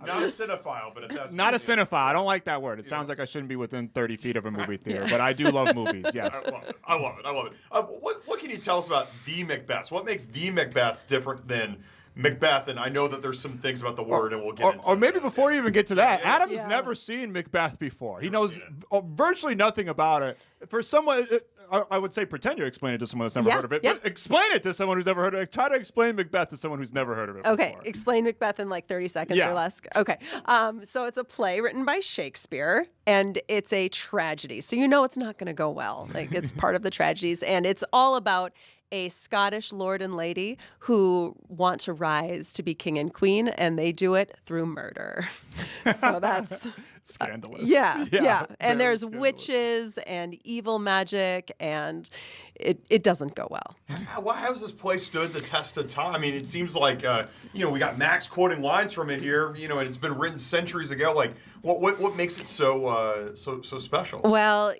Not a cinephile, but a thespian. Not a cinephile. I don't like that word. It sounds like I shouldn't be within 30 feet of a movie theater, but I do love movies, yes. I love it. What can you tell us about The Macbeths? What makes The Macbeths different than Macbeth? And I know that there's some things about the word, and we'll get into Or maybe before you even get to that, Adam's Yeah. never seen Macbeth before. He knows virtually nothing about it. For someone, I would say pretend you explain it to someone that's never heard of it, but explain it to someone who's never heard of it. Try to explain Macbeth to someone who's never heard of it Okay, before. explain Macbeth in like 30 seconds or less. Okay, so it's a play written by Shakespeare, and it's a tragedy. So you know it's not going to go well. Like it's part of the tragedies, and it's all about a Scottish lord and lady who want to rise to be king and queen, and they do it through murder. So that's Scandalous. Yeah. And there's scandalous. witches and evil magic, and it doesn't go well. How has this play stood the test of time? I mean, it seems like we got Max quoting lines from it here, and it's been written centuries ago. Like, what makes it so special? Well,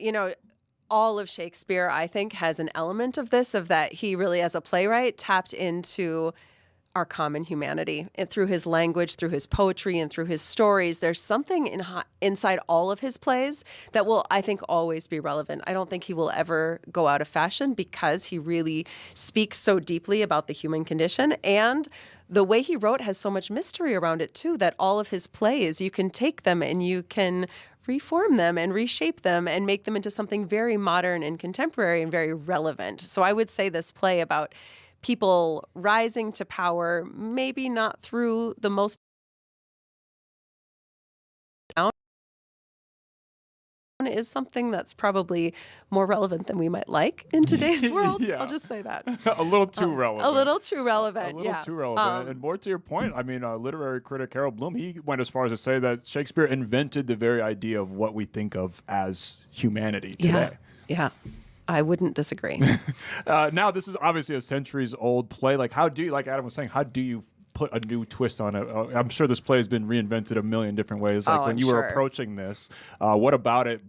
all of Shakespeare, I think, has an element of this, of that he really, as a playwright, tapped into our common humanity. And through his language, through his poetry, and through his stories, there's something inside all of his plays that will, I think, always be relevant. I don't think he will ever go out of fashion because he really speaks so deeply about the human condition. And the way he wrote has so much mystery around it, too, that all of his plays, you can take them and you can reform them and reshape them and make them into something very modern and contemporary and very relevant. So I would say this play about people rising to power, maybe not through the most is something that's probably more relevant than we might like in today's world. Yeah. I'll just say that. A little too relevant. A little too relevant, A little too relevant. And more to your point, I mean, literary critic Harold Bloom, he went as far as to say that Shakespeare invented the very idea of what we think of as humanity today. Yeah. I wouldn't disagree. Now, this is obviously a centuries-old play. Like, like Adam was saying, how do you put a new twist on it? I'm sure this play has been reinvented a million different ways. Like, when you were approaching this, what about it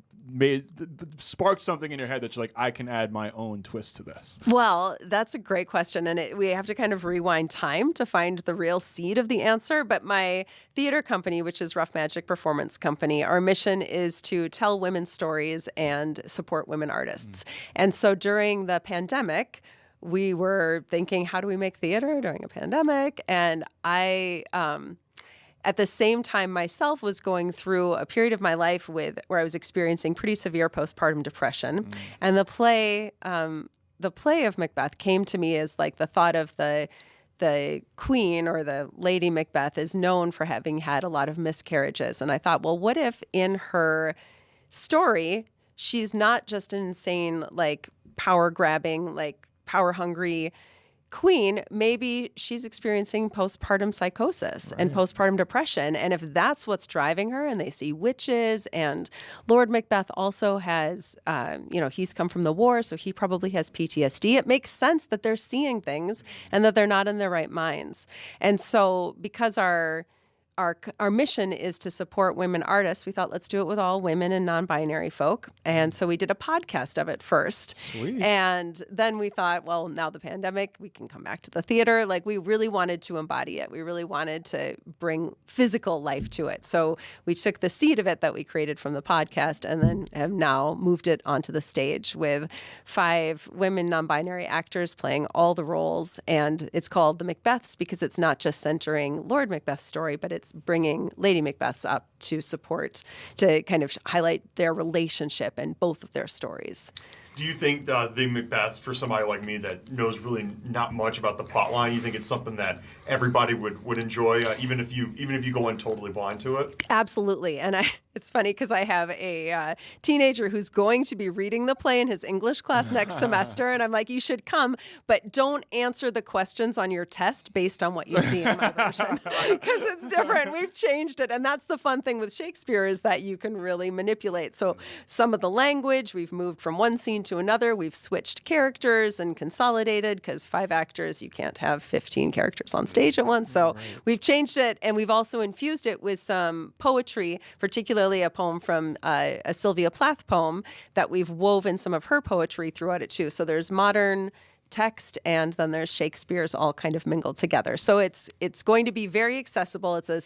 sparked something in your head that you're like, I can add my own twist to this? Well, that's a great question. And we have to kind of rewind time to find the real seed of the answer. But my theater company, which is Rough Magic Performance Company, our mission is to tell women's stories and support women artists. And so during the pandemic, we were thinking, how do we make theater during a pandemic? And I at the same time myself was going through a period of my life where I was experiencing pretty severe postpartum depression. And the play of Macbeth came to me as like the thought of the queen, or the Lady Macbeth, is known for having had a lot of miscarriages. And I thought, well, what if in her story, she's not just an insane, like power grabbing, like power hungry queen, maybe she's experiencing postpartum psychosis and postpartum depression. And if that's what's driving her, and they see witches, and Lord Macbeth also has, he's come from the war, so he probably has PTSD. It makes sense that they're seeing things and that they're not in their right minds. And so because our mission is to support women artists, we thought, let's do it with all women and non-binary folk. And so we did a podcast of it first. Sweet. And then we thought, well, now the pandemic, we can come back to the theater. Like, we really wanted to embody it. We really wanted to bring physical life to it. So we took the seed of it that we created from the podcast and then have now moved it onto the stage with 5 women non-binary actors playing all the roles. And it's called The Macbeths because it's not just centering Lord Macbeth's story, but it's bringing Lady Macbeth's up to support, to kind of highlight their relationship and both of their stories. Do you think the Macbeths, for somebody like me that knows really not much about the plot line, you think it's something that everybody would enjoy, even if you go in totally blind to it? Absolutely. And it's funny because I have a teenager who's going to be reading the play in his English class next semester, and I'm like, you should come, but don't answer the questions on your test based on what you see in my version, because it's different. We've changed it, and that's the fun thing with Shakespeare, is that you can really manipulate. So some of the language, we've moved from one scene to another. We've switched characters and consolidated, because 5 actors, you can't have 15 characters on stage at once. So we've changed it, and we've also infused it with some poetry, particularly a poem from a Sylvia Plath poem that we've woven some of her poetry throughout it too. So there's modern text and then there's Shakespeare's all kind of mingled together. So it's going to be very accessible. It's a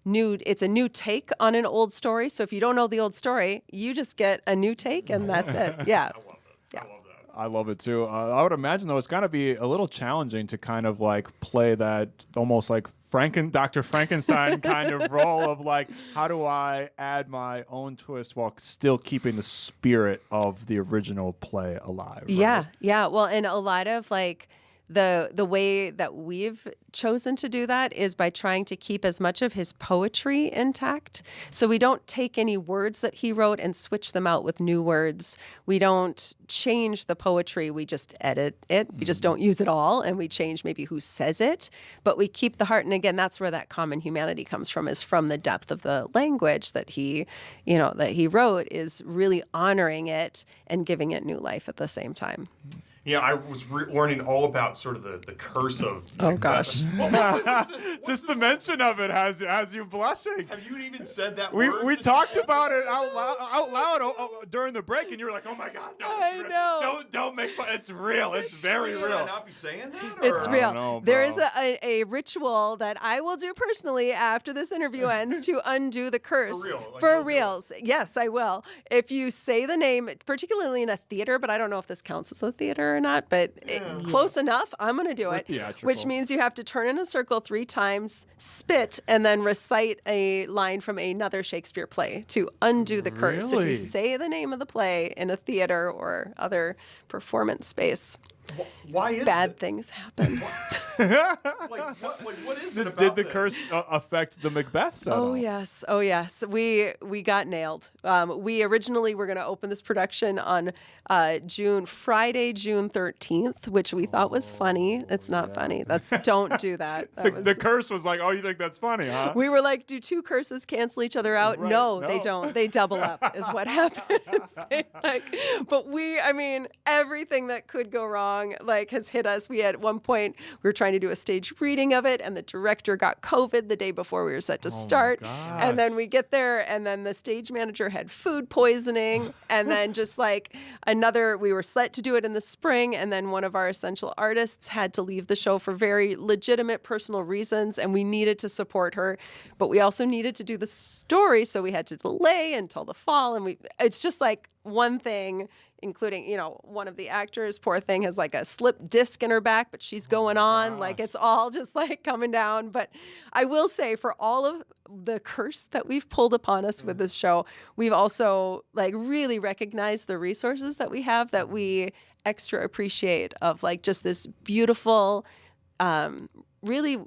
new take on an old story. So if you don't know the old story, you just get a new take and that's it. Yeah. I love it. Yeah. I love that. I love it too. I would imagine, though, it's got to be a little challenging to kind of like play that almost like Dr. Frankenstein kind of role of like, how do I add my own twist while still keeping the spirit of the original play alive? Right? Yeah. Well, and a lot of like the way that we've chosen to do that is by trying to keep as much of his poetry intact. So we don't take any words that he wrote and switch them out with new words. We don't change the poetry. We just edit it. We just don't use it all. And we change maybe who says it. But we keep the heart. And again, that's where that common humanity comes from, is from the depth of the language that he wrote, is really honoring it and giving it new life at the same time. Yeah, I was learning all about sort of the curse of. Oh gosh. Just the mention of it has you blushing. Have you even said that We word? we talked about it out loud during the break, and you were like, "Oh my God, no, I it's real. know. Don't make fun. It's real. It's very Should I real." not be saying that? It's or- real. know, There bro. is a ritual that I will do personally after this interview ends to undo the curse. For real? Like, For you'll do reals. Yes, I will. If you say the name, particularly in a theater, but I don't know if this counts as a theater or not, but close enough, I'm going to do it. theatrical. Which means you have to turn in a circle 3 times, spit, and then recite a line from another Shakespeare play to undo the curse. If Really? you say the name of the play in a theater or other performance space, Why is bad that? things happen. What is it about Did the this? curse affect the Macbeth set? Oh yes, oh yes. We got nailed. We originally were going to open this production on Friday, June 13th, which we thought was funny. It's not funny. Don't do that. The curse was like, "Oh, you think that's funny, huh?" We were like, do 2 curses cancel each other out? Right, No, no. they don't. They double up is what happens. But everything that could go wrong has hit us. We had at one point, we were trying to do a stage reading of it, and the director got COVID the day before we were set to start. And then we get there, and then the stage manager had food poisoning, and then we were set to do it in the spring, and then one of our essential artists had to leave the show for very legitimate personal reasons, and we needed to support her, but we also needed to do the story, so we had to delay until the fall, and it's just like one thing, including, one of the actors, poor thing, has like a slipped disc in her back, but she's going on. It's all just coming down. But I will say, for all of the curse that we've pulled upon us with this show, we've also really recognized the resources that we have that we extra appreciate, of just this beautiful, really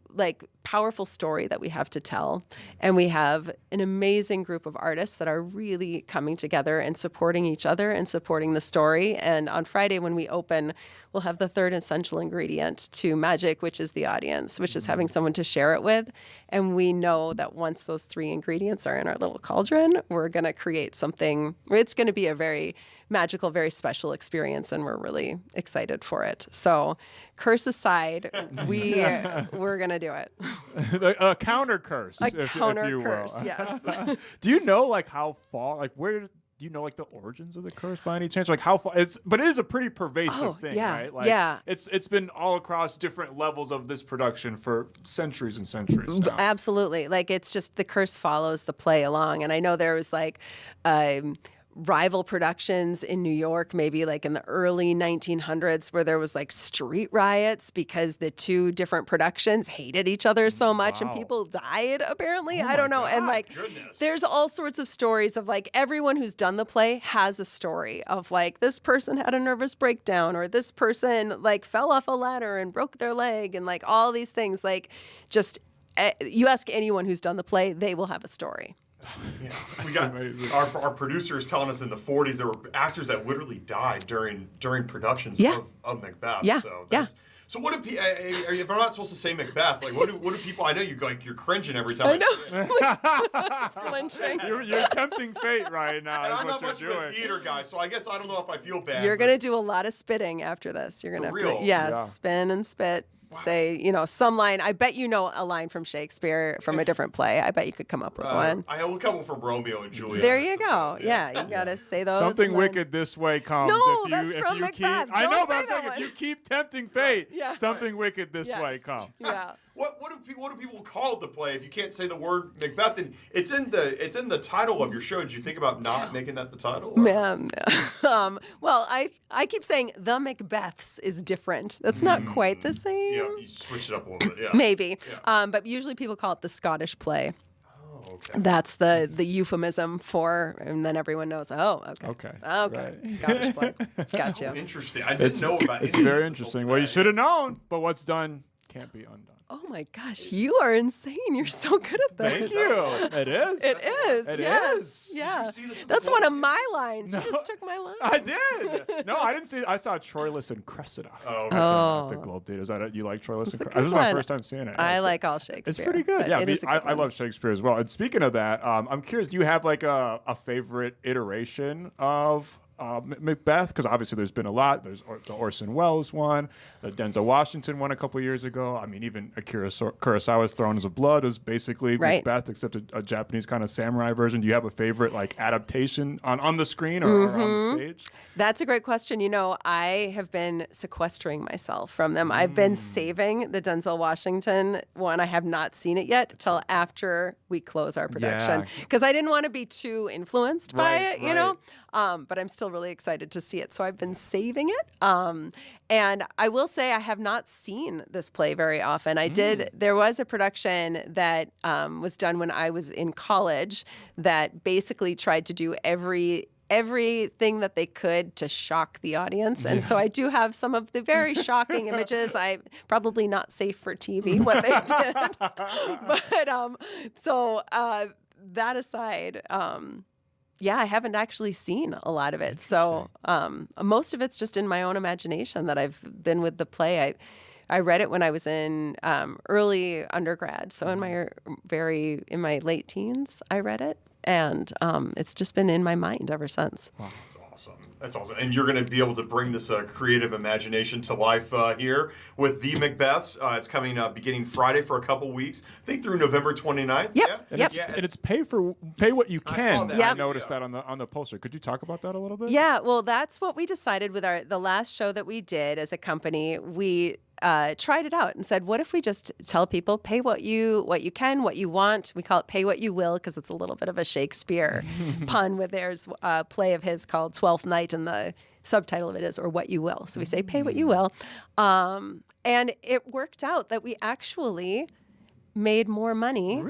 powerful story that we have to tell. And we have an amazing group of artists that are really coming together and supporting each other and supporting the story. And on Friday when we open, we'll have the 3rd essential ingredient to magic, which is the audience, which is having someone to share it with. And we know that once those 3 ingredients are in our little cauldron, we're going to create something. It's going to be a very magical, very special experience, and we're really excited for it. So, curse aside, we're going to do it. A counter curse. A if you counter will. curse, yes. Do you know how far? Where? Do you know the origins of the curse by any chance? How far? But it is a pretty pervasive thing, yeah, right? yeah. It's been all across different levels of this production for centuries and centuries now. Absolutely. It's just the curse follows the play along. And I know there was rival productions in New York, maybe in the early 1900s, where there was street riots because the 2 different productions hated each other so much, and people died, apparently. I don't know. And Goodness. there's all sorts of stories of everyone who's done the play has a story of this person had a nervous breakdown, or this person fell off a ladder and broke their leg, and all these things. You ask anyone who's done the play, they will have a story. Yeah. We got our producers telling us in the 40s there were actors that literally died during productions of Macbeth. Yeah. So what do people? If I'm not supposed to say Macbeth, what do people? I know you're cringing every time I say it. Flinching. You're tempting fate right now. And Is I'm what not much you're of doing. a theater guy, so I guess I don't know if I feel bad. You're going to do a lot of spitting after this. You're going to have real? to, Yeah. spin and spit. Say, some line. I bet you know a line from Shakespeare from a different play. I bet you could come up with one. I will come from Romeo and Juliet. There you go. Yeah, you got to say those. Something and then- wicked this way comes. No, if you, that's if from you Macbeth. keep. I Don't know, say but I'm that saying one. if you keep tempting fate, Yeah. something wicked this way Yes. comes. Yeah. What do people call the play if you can't say the word Macbeth? And it's in the title of your show. Did you think about not making that the title? Or? Well, I keep saying the Macbeths is different. That's not quite the same. Yeah, you switch it up a little bit. Yeah. Maybe. Yeah. But usually people call it the Scottish play. Oh, okay. That's the euphemism for, and then everyone knows, okay. Okay. Okay. Right. Scottish play. Got you. Interesting. I didn't know about It's any of very this until interesting. Well, you today. should have known, but what's done can't be undone. Oh my gosh, you are insane. You're so good at this. Thank you. It is. It is. It yes. is. Yeah. see this That's before? one of my lines. No. You just took my line. I did. No, I didn't see. I saw Troilus and Cressida. Oh, okay. At the Globe Theater. Is that it? You like Troilus and It's a Cressida? good This is my one. first time seeing it. I like all Shakespeare. It's pretty good. but Yeah, it is a good I one. love Shakespeare as well. And speaking of that, I'm curious. Do you have a favorite iteration of Macbeth, because obviously there's been a lot. There's the Orson Welles one, the Denzel Washington one a couple years ago. I mean, even Akira Kurosawa's Thrones of Blood is basically Macbeth, except a Japanese kind of samurai version. Do you have a favorite like adaptation on the screen or on the stage? That's a great question. You know, I have been sequestering myself from them. I've been saving the Denzel Washington one. I have not seen it yet till after we close our production because I didn't want to be too influenced by it, you know. But I'm still really excited to see it. So I've been saving it. And I will say I have not seen this play very often. There was a production that was done when I was in college that basically tried to do everything that they could to shock the audience. And so I do have some of the very shocking images. Probably not safe for TV what they did. But that aside, I haven't actually seen a lot of it. So most of it's just in my own imagination that I've been with the play. I read it when I was in early undergrad. So in my late teens, I read it. And it's just been in my mind ever since. Wow, that's awesome. That's awesome. And you're going to be able to bring this creative imagination to life here with the Macbeths. It's coming beginning Friday for a couple weeks, I think through November 29th. Yep. And it's pay what you can. I noticed that on the poster. Could you talk about that a little bit? Yeah, well, that's what we decided with the last show that we did as a company. We tried it out and said, what if we just tell people pay what you can, what you want. We call it pay what you will because it's a little bit of a Shakespeare pun with there's a play of his called 12th Night and the subtitle of it is or what you will. So we say pay what you will. And it worked out that we actually made more money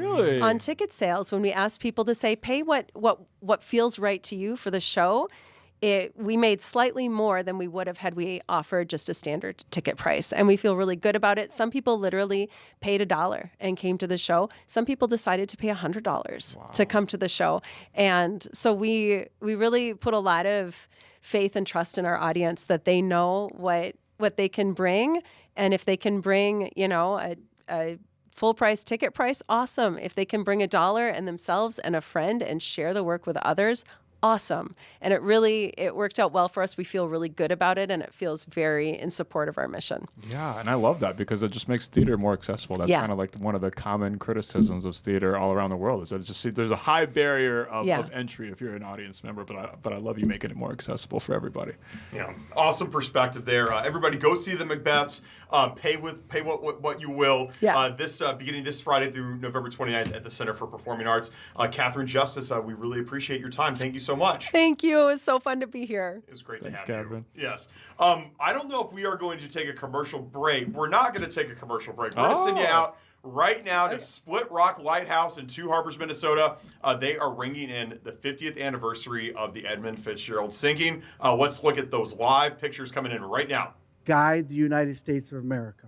on ticket sales when we asked people to say pay what feels right to you for the show. We made slightly more than we would have had we offered just a standard ticket price. And we feel really good about it. Some people literally paid $1 and came to the show. Some people decided to pay $100 to come to the show. And so we really put a lot of faith and trust in our audience that they know what they can bring. And if they can bring, a full price ticket price, awesome. If they can bring $1 and themselves and a friend and share the work with others, awesome. And it worked out well for us. We feel really good about it, and it feels very in support of our mission. Yeah, and I love that because it just makes theater more accessible. That's kind of like one of the common criticisms of theater all around the world is that there's a high barrier of entry if you're an audience member, but I love you making it more accessible for everybody. Yeah, awesome perspective there. Everybody go see the Macbeths. Pay what you will. Yeah. Beginning this Friday through November 29th at the Center for Performing Arts. Catherine Justice, we really appreciate your time. Thank you so much. Thank you. It was so fun to be here. It was great Thanks, to have Catherine. you. Yes. I don't know if we are going to take a commercial break. We're not going to take a commercial break. We're going to send you out right now to Split Rock Lighthouse in Two Harbors, Minnesota. They are ringing in the 50th anniversary of the Edmund Fitzgerald sinking. Let's look at those live pictures coming in right now. Guide the United States of America.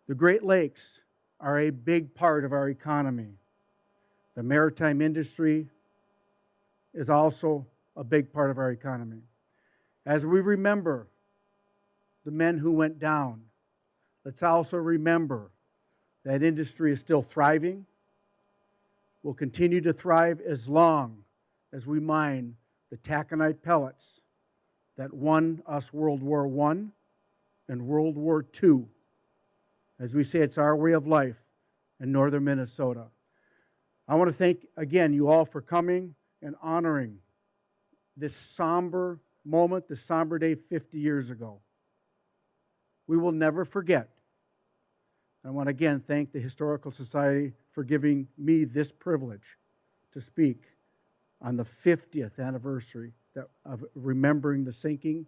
The Great Lakes are a big part of our economy. The maritime industry is also a big part of our economy. As we remember the men who went down, let's also remember that industry is still thriving, will continue to thrive as long as we mine the taconite pellets that won us World War I and World War II. As we say, it's our way of life in northern Minnesota. I want to thank, again, you all for coming and honoring this somber moment, this somber day 50 years ago. We will never forget. I want to again thank the Historical Society for giving me this privilege to speak on the 50th anniversary of remembering the sinking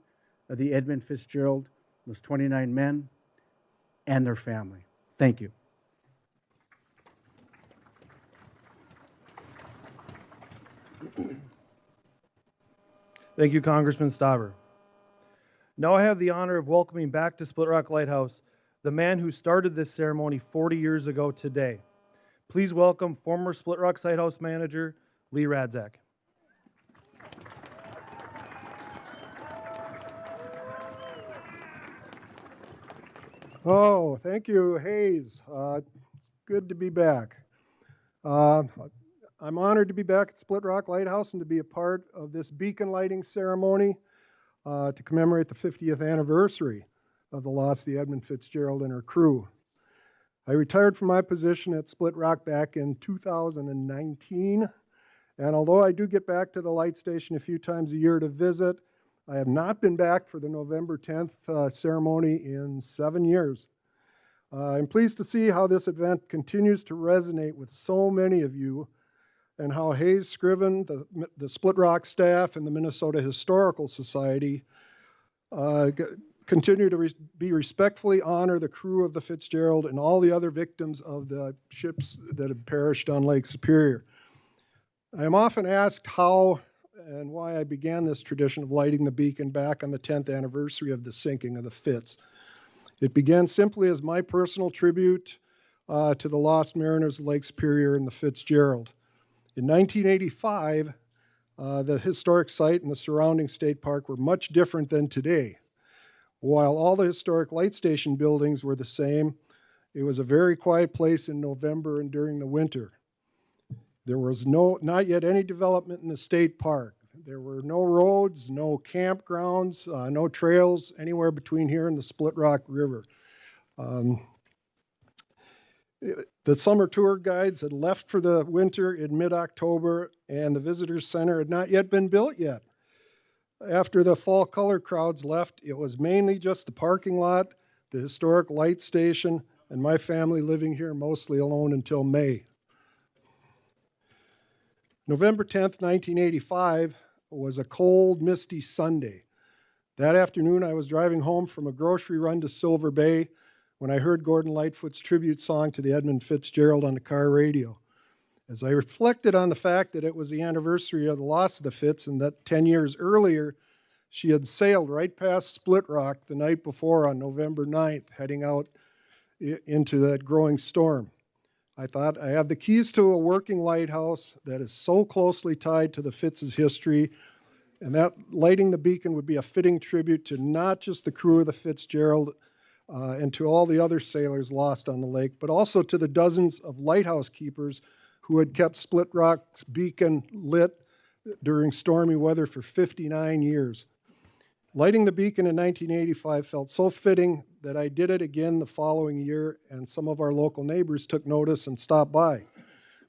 of the Edmund Fitzgerald, those 29 men and their family. Thank you. Thank you, Congressman Stauber. Now I have the honor of welcoming back to Split Rock Lighthouse the man who started this ceremony 40 years ago today. Please welcome former Split Rock Lighthouse manager, Lee Radzak. Oh, thank you, Hayes. It's good to be back. I'm honored to be back at Split Rock Lighthouse and to be a part of this beacon lighting ceremony to commemorate the 50th anniversary of the loss of the Edmund Fitzgerald and her crew. I retired from my position at Split Rock back in 2019, and although I do get back to the light station a few times a year to visit, I have not been back for the November 10th ceremony in 7 years. I'm pleased to see how this event continues to resonate with so many of you, and how Hayes Scriven, the Split Rock staff, and the Minnesota Historical Society continue to be respectfully honor the crew of the Fitzgerald and all the other victims of the ships that have perished on Lake Superior. I am often asked how and why I began this tradition of lighting the beacon back on the 10th anniversary of the sinking of the Fitz. It began simply as my personal tribute to the lost mariners of Lake Superior and the Fitzgerald. In 1985, the historic site and the surrounding state park were much different than today. While all the historic light station buildings were the same, it was a very quiet place in November and during the winter. There was not yet any development in the state park. There were no roads, no campgrounds, no trails anywhere between here and the Split Rock River. The summer tour guides had left for the winter in mid-October, and the visitor center had not yet been built yet. After the fall color crowds left, it was mainly just the parking lot, the historic light station, and my family living here mostly alone until May. November 10th, 1985 was a cold, misty Sunday. That afternoon, I was driving home from a grocery run to Silver Bay when I heard Gordon Lightfoot's tribute song to the Edmund Fitzgerald on the car radio. As I reflected on the fact that it was the anniversary of the loss of the Fitz and that 10 years earlier, she had sailed right past Split Rock the night before on November 9th, heading out into that growing storm. I thought, I have the keys to a working lighthouse that is so closely tied to the Fitz's history, and that lighting the beacon would be a fitting tribute to not just the crew of the Fitzgerald and to all the other sailors lost on the lake, but also to the dozens of lighthouse keepers who had kept Split Rock's beacon lit during stormy weather for 59 years. Lighting the beacon in 1985 felt so fitting that I did it again the following year, and some of our local neighbors took notice and stopped by.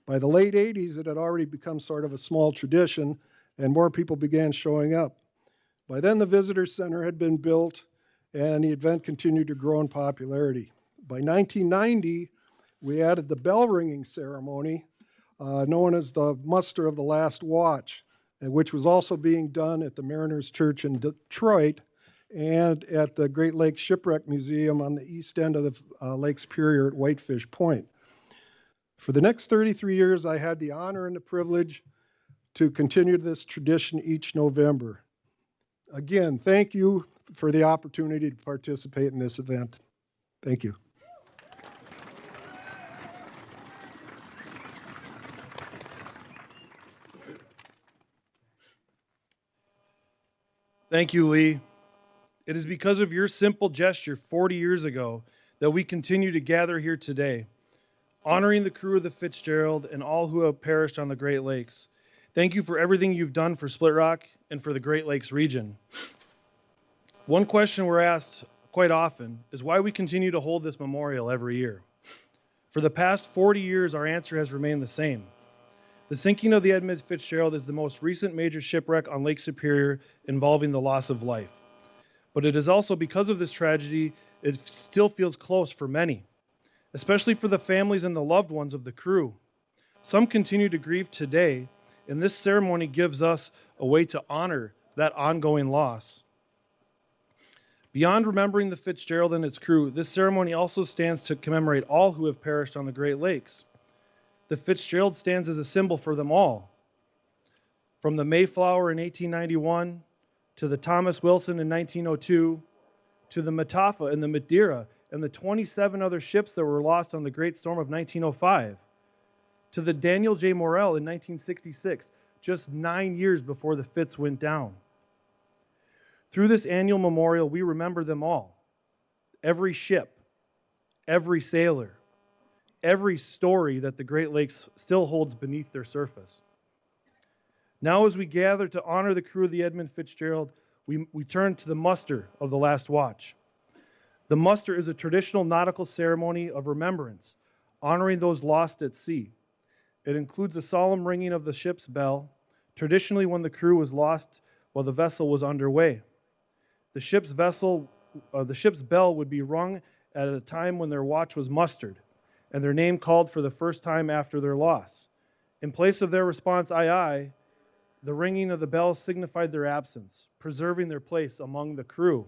By the late 80s, it had already become sort of a small tradition, and more people began showing up. By then, the visitor center had been built, and the event continued to grow in popularity. By 1990, we added the bell ringing ceremony, known as the Muster of the Last Watch, which was also being done at the Mariners Church in Detroit and at the Great Lakes Shipwreck Museum on the east end of the Lake Superior at Whitefish Point. For the next 33 years, I had the honor and the privilege to continue this tradition each November. Again, thank you for the opportunity to participate in this event. Thank you. Thank you, Lee. It is because of your simple gesture 40 years ago that we continue to gather here today, honoring the crew of the Fitzgerald and all who have perished on the Great Lakes. Thank you for everything you've done for Split Rock and for the Great Lakes region. One question we're asked quite often is why we continue to hold this memorial every year. For the past 40 years, our answer has remained the same. The sinking of the Edmund Fitzgerald is the most recent major shipwreck on Lake Superior involving the loss of life. But it is also because of this tragedy, it still feels close for many, especially for the families and the loved ones of the crew. Some continue to grieve today, and this ceremony gives us a way to honor that ongoing loss. Beyond remembering the Fitzgerald and its crew, this ceremony also stands to commemorate all who have perished on the Great Lakes. The Fitzgerald stands as a symbol for them all. From the Mayflower in 1891, to the Thomas Wilson in 1902, to the Mataafa and the Madeira, and the 27 other ships that were lost on the Great Storm of 1905, to the Daniel J. Morrell in 1966, just 9 years before the Fitz went down. Through this annual memorial, we remember them all. Every ship, every sailor, every story that the Great Lakes still holds beneath their surface. Now, as we gather to honor the crew of the Edmund Fitzgerald, we turn to the muster of the last watch. The muster is a traditional nautical ceremony of remembrance, honoring those lost at sea. It includes a solemn ringing of the ship's bell, traditionally when the crew was lost while the vessel was underway. The ship's bell would be rung at a time when their watch was mustered, and their name called for the first time after their loss. In place of their response, aye, aye, the ringing of the bell signified their absence, preserving their place among the crew.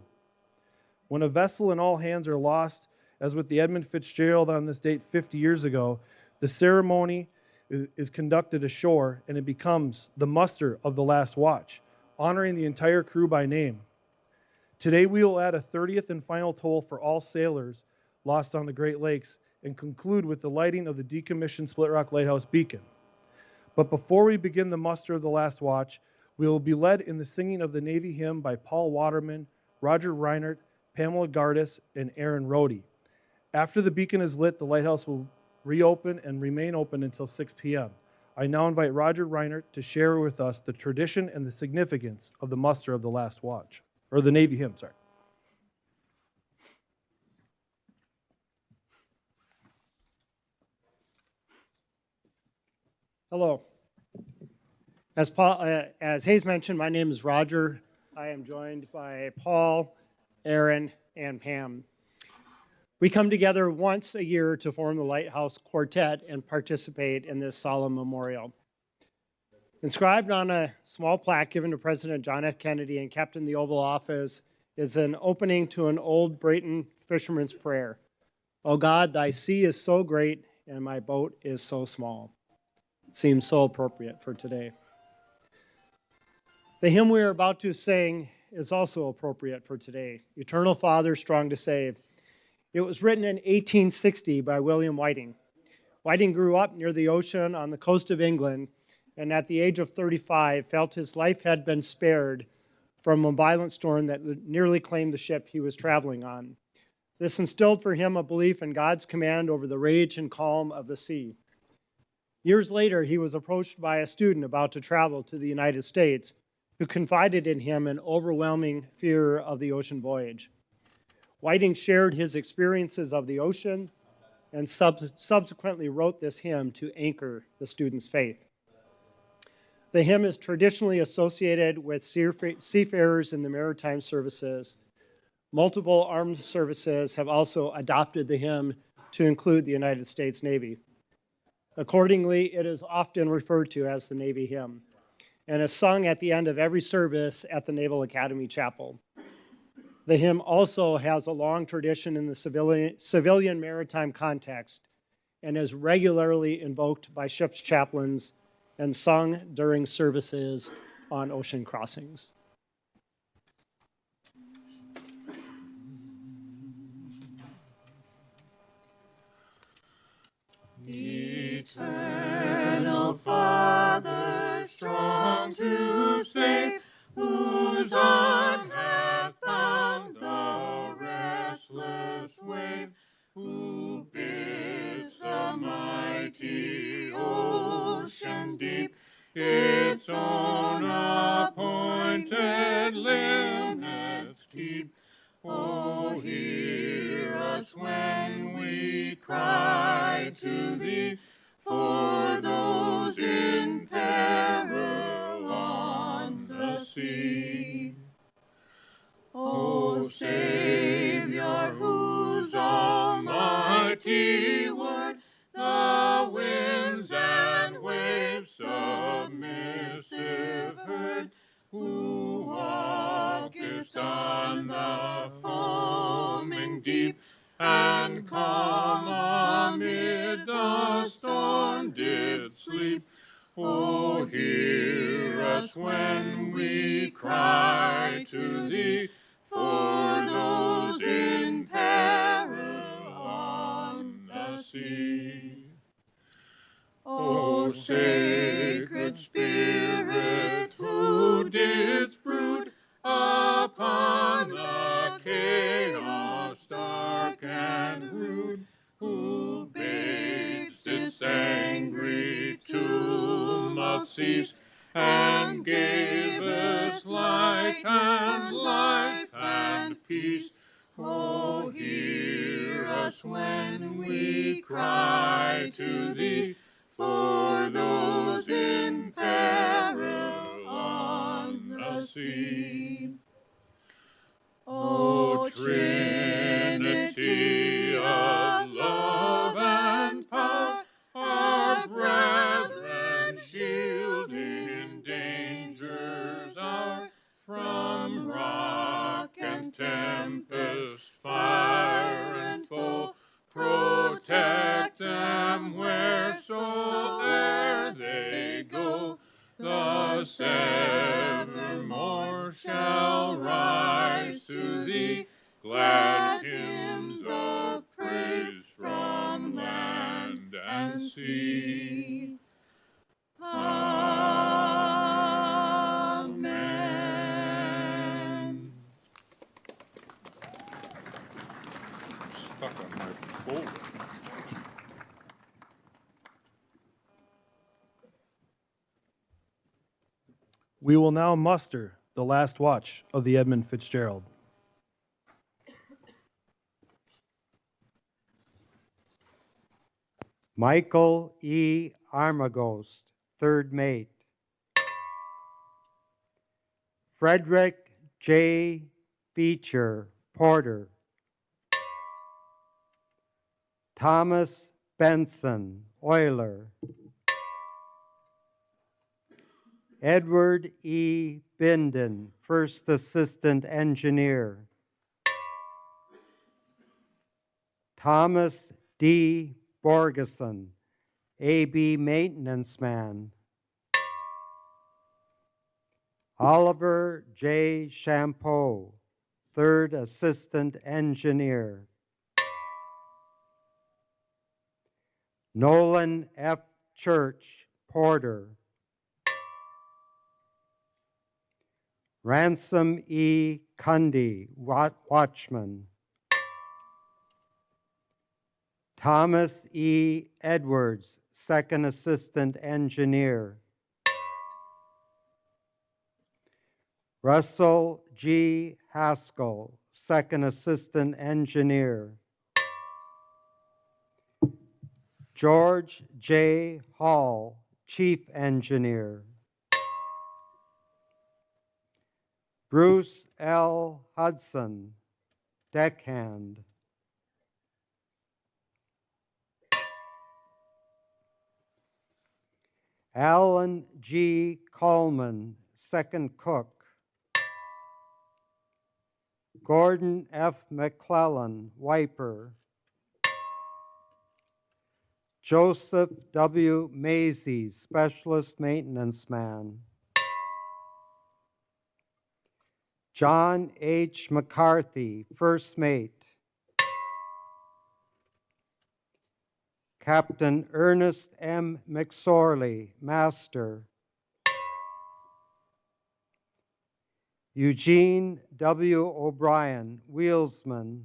When a vessel and all hands are lost, as with the Edmund Fitzgerald on this date 50 years ago, the ceremony is conducted ashore, and it becomes the muster of the last watch, honoring the entire crew by name. Today we will add a 30th and final toll for all sailors lost on the Great Lakes and conclude with the lighting of the decommissioned Split Rock Lighthouse beacon. But before we begin the muster of the last watch, we will be led in the singing of the Navy hymn by Paul Waterman, Roger Reinert, Pamela Gardis, and Aaron Rohde. After the beacon is lit, the lighthouse will reopen and remain open until 6 p.m. I now invite Roger Reinert to share with us the tradition and the significance of the muster of the last watch, or the Navy hymn, sorry. Hello. As Hayes mentioned, my name is Roger. I am joined by Paul, Aaron, and Pam. We come together once a year to form the Lighthouse Quartet and participate in this solemn memorial. Inscribed on a small plaque given to President John F. Kennedy and kept in the Oval Office is an opening to an old Brayton fisherman's prayer. "O God, thy sea is so great and my boat is so small." Seems so appropriate for today. The hymn we are about to sing is also appropriate for today. Eternal Father, strong to save. It was written in 1860 by William Whiting. Whiting grew up near the ocean on the coast of England, and at the age of 35 felt his life had been spared from a violent storm that nearly claimed the ship he was traveling on. This instilled for him a belief in God's command over the rage and calm of the sea. Years later, he was approached by a student about to travel to the United States who confided in him an overwhelming fear of the ocean voyage. Whiting shared his experiences of the ocean and subsequently wrote this hymn to anchor the student's faith. The hymn is traditionally associated with seafarers in the maritime services. Multiple armed services have also adopted the hymn to include the United States Navy. Accordingly, it is often referred to as the Navy hymn and is sung at the end of every service at the Naval Academy Chapel. The hymn also has a long tradition in the civilian maritime context and is regularly invoked by ship's chaplains and sung during services on ocean crossings. Eternal Father, strong to save, whose arm hath bound the restless wave, who bids the mighty ocean's deep its own appointed limits keep. Oh, hear us when we cry to thee, for those in peril on the sea. O Savior, whose almighty word the winds and waves submissive heard, who walkest on the foaming deep, and calm amid the storm didst sleep. Oh, hear us when we cry to thee, for those in peril on the sea. O sacred Spirit, who didst brood upon the chaos dark and rude, who bade cease, and gave us light and life and peace. Oh, hear us when we cry to thee, for those in peril on the sea. O Trinity of love and power, our brethren, shield in danger's hour, from rock and tempest, fire and foe, protect them wheresoe'er they go. Thus evermore shall rise to thee glad hymns of praise from land and sea. Amen. Stuck on my folder. We will now muster the last watch of the Edmund Fitzgerald. Michael E. Armagost, 3rd mate. Frederick J. Beecher, porter. Thomas Benson, oiler. Edward E. Binden, first assistant engineer. Thomas D. Borgeson, AB maintenance man. Oliver J. Champeau, 3rd assistant engineer. Nolan F. Church, porter. Ransom E. Cundy, watchman. Thomas E. Edwards, 2nd assistant engineer. Russell G. Haskell, 2nd assistant engineer. George J. Hall, chief engineer. Bruce L. Hudson, deckhand. Alan G. Coleman, 2nd cook. Gordon F. McClellan, wiper. Joseph W. Mazie, specialist maintenance man. John H. McCarthy, first mate. Captain Ernest M. McSorley, master. Eugene W. O'Brien, wheelsman.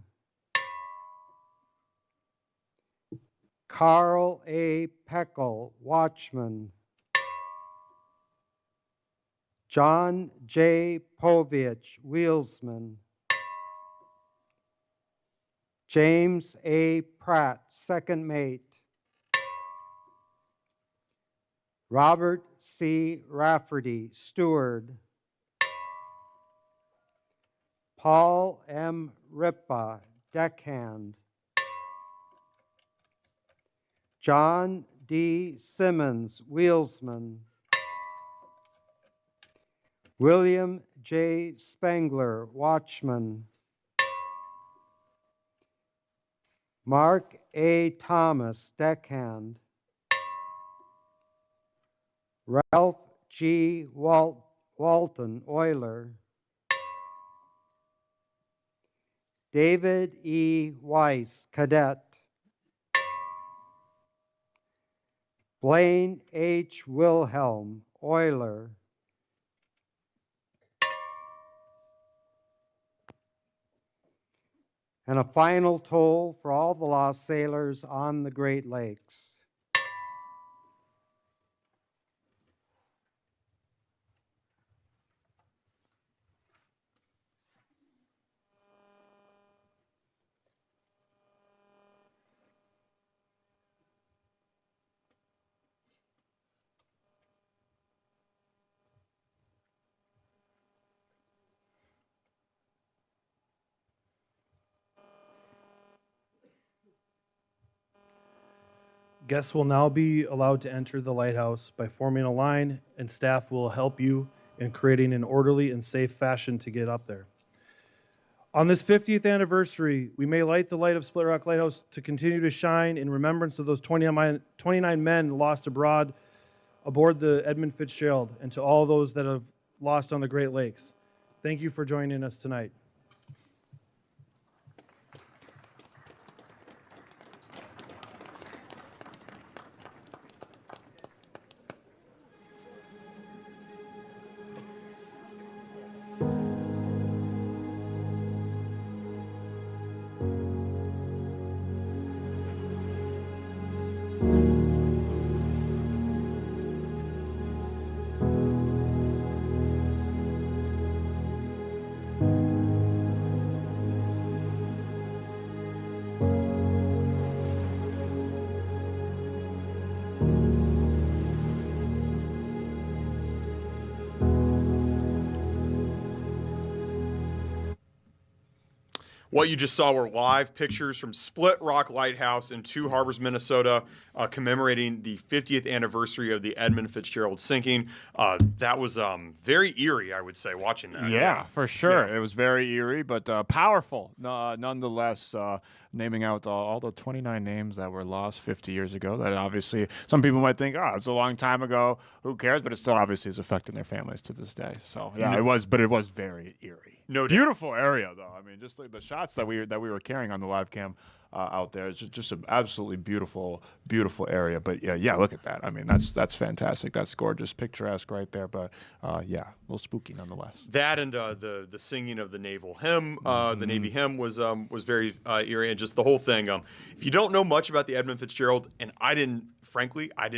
Carl A. Peckel, watchman. John J. Povich, wheelsman. James A. Pratt, 2nd mate. Robert C. Rafferty, steward. Paul M. Ripa, deckhand. John D. Simmons, wheelsman. William J. Spengler, watchman. Mark A. Thomas, deckhand. Ralph G. Walton, oiler. David E. Weiss, cadet. Blaine H. Wilhelm, oiler. And a final toll for all the lost sailors on the Great Lakes. Guests will now be allowed to enter the lighthouse by forming a line, and staff will help you in creating an orderly and safe fashion to get up there. On this 50th anniversary, we may light the light of Split Rock Lighthouse to continue to shine in remembrance of those 29 men lost aboard the Edmund Fitzgerald, and to all those that have lost on the Great Lakes. Thank you for joining us tonight. What you just saw were live pictures from Split Rock Lighthouse in Two Harbors, Minnesota, commemorating the 50th anniversary of the Edmund Fitzgerald sinking. That was very eerie, I would say, watching that. Yeah, for sure. Yeah. It was very eerie, but powerful nonetheless. Naming out all the 29 names that were lost 50 years ago. That obviously some people might think, oh, it's a long time ago. Who cares? But it still obviously is affecting their families to this day. So yeah, it was very eerie. No doubt. Beautiful area though. I mean, just like the shots that we were carrying on the live cam out there. It's just an absolutely beautiful area. But yeah, look at that. I mean, that's fantastic. That's gorgeous, picturesque right there. But yeah, a little spooky nonetheless. That and the singing of the naval hymn, the Navy hymn was very eerie, and just the whole thing. If you don't know much about the Edmund Fitzgerald, and I didn't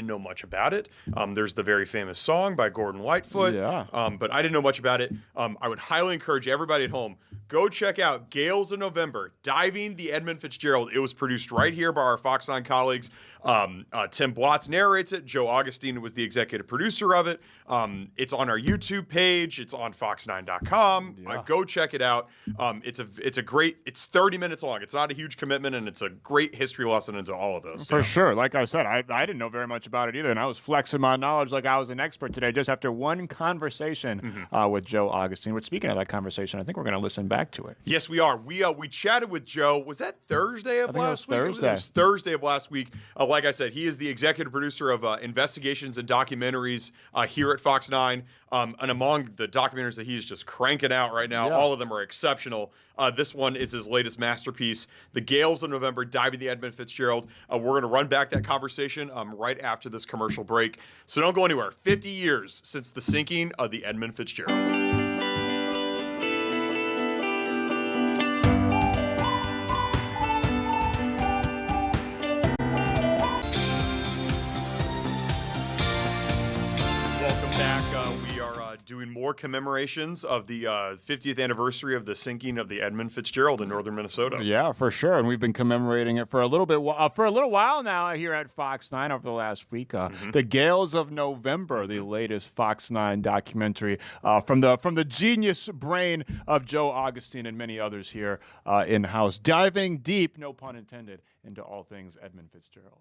know much about it. There's the very famous song by Gordon Lightfoot. Yeah. But I didn't know much about it. I would highly encourage everybody at home, go check out Gales of November, Diving the Edmund Fitzgerald. It was produced right here by our Fox 9 colleagues. Tim Blotz narrates it. Joe Augustine was the executive producer of it. It's on our YouTube page. It's on fox9.com. Yeah. Go check it out. It's 30 minutes long. It's not a huge commitment, and it's a great history lesson into all of this. For sure. Like I said, I didn't know very much about it either, and I was flexing my knowledge like I was an expert today just after one conversation with Joe Augustine. Which, speaking of that conversation, I think we're going to listen back to it. Yes, we are. We chatted with Joe. Was that Thursday of last week? Thursday. It was Thursday of last week. Like I said, he is the executive producer of investigations and documentaries here at Fox 9. And among the documentaries that he's just cranking out right now, all of them are exceptional. This one is his latest masterpiece, The Gales of November, Diving the Edmund Fitzgerald. We're going to run back that conversation right after this commercial break. So don't go anywhere. 50 years since the sinking of the Edmund Fitzgerald. Doing more commemorations of the 50th anniversary of the sinking of the Edmund Fitzgerald in northern Minnesota. Yeah, for sure, and we've been commemorating it for a little while now here at Fox 9 over the last week. The Gales of November, the latest Fox 9 documentary from the genius brain of Joe Augustine and many others here in-house, diving deep, no pun intended, into all things Edmund Fitzgerald.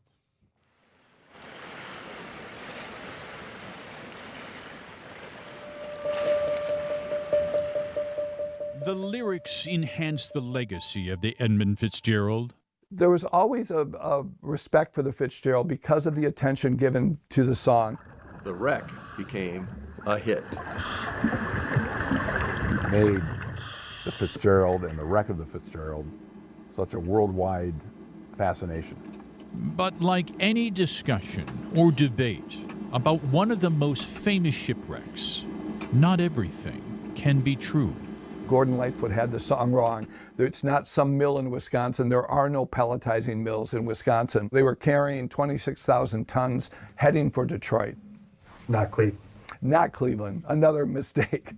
The lyrics enhance the legacy of the Edmund Fitzgerald. There was always a respect for the Fitzgerald because of the attention given to the song. The wreck became a hit. Made the Fitzgerald and the wreck of the Fitzgerald such a worldwide fascination. But like any discussion or debate about one of the most famous shipwrecks, not everything can be true. Gordon Lightfoot had the song wrong. It's not some mill in Wisconsin. There are no pelletizing mills in Wisconsin. They were carrying 26,000 tons heading for Detroit. Not Cleveland. Not Cleveland. Another mistake.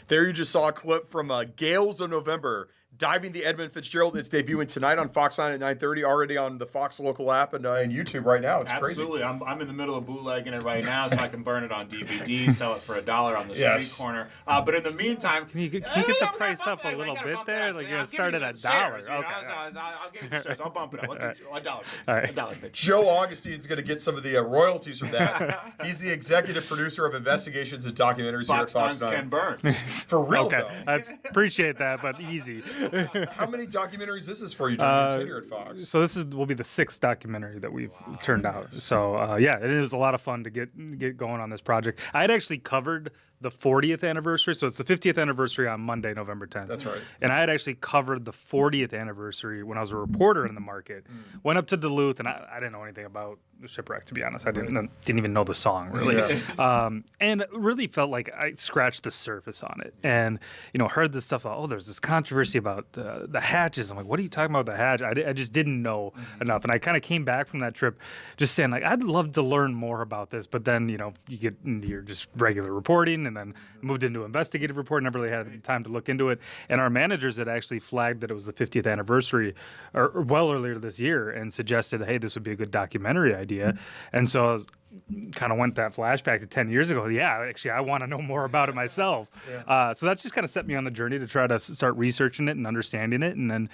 There you just saw a clip from Gales of November, Diving the Edmund Fitzgerald. It's debuting tonight on Fox 9 at 9:30, already on the Fox local app and YouTube right now. It's Absolutely. crazy. I'm in the middle of bootlegging it right now so I can burn it on DVD, sell it for $1 on the street corner. But in the meantime... Can you get the price up a little bit there? Like, you're going to start at $1. Okay. I'll give you the shares. I'll bump it up. Let's do $1. All right. $1. Joe Augustine's going to get some of the royalties from that. He's the executive producer of investigations and documentaries here at Fox 9. Ken Burns. For real, Okay, though. I appreciate that, but easy. How many documentaries is this for you during your tenure at Fox? So this will be the 6th documentary that we've turned out. So yeah, it was a lot of fun to get going on this project. I had actually covered the 40th anniversary. So it's the 50th anniversary on Monday, November 10th. That's right. And I had actually covered the 40th anniversary when I was a reporter in the market. Went up to Duluth, and I didn't know anything about the shipwreck, to be honest. I didn't even know the song, really. Yeah. And really felt like I scratched the surface on it. And, heard this stuff about, there's this controversy about the hatches. I'm like, what are you talking about with the hatch? I just didn't know enough. And I kind of came back from that trip just saying, like, I'd love to learn more about this. But then, you get into your just regular reporting, and then moved into investigative reporting. Never really had time to look into it. And our managers had actually flagged that it was the 50th anniversary, or well earlier this year, and suggested, hey, this would be a good documentary idea. And so I was kind of went that flashback to 10 years ago. Yeah, actually, I want to know more about it myself. So that just kind of set me on the journey to try to start researching it and understanding it. And then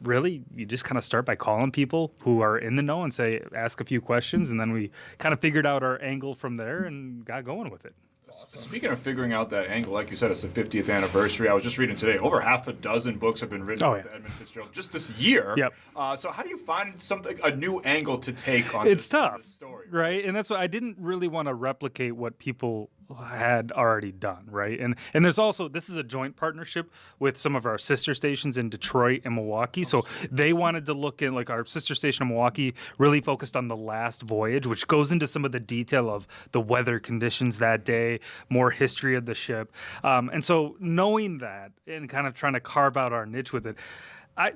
really, you just kind of start by calling people who are in the know and ask a few questions. And then we kind of figured out our angle from there and got going with it. Awesome. Speaking of figuring out that angle, like you said, it's the 50th anniversary. I was just reading today, over half a dozen books have been written about the Edmund Fitzgerald just this year. Yep. So how do you find a new angle to take on this story? Right? And that's why I didn't really want to replicate what people had already done, right? And there's also, this is a joint partnership with some of our sister stations in Detroit and Milwaukee. So they wanted to look at, like, our sister station in Milwaukee really focused on the last voyage, which goes into some of the detail of the weather conditions that day, more history of the ship. And so knowing that and kind of trying to carve out our niche with it,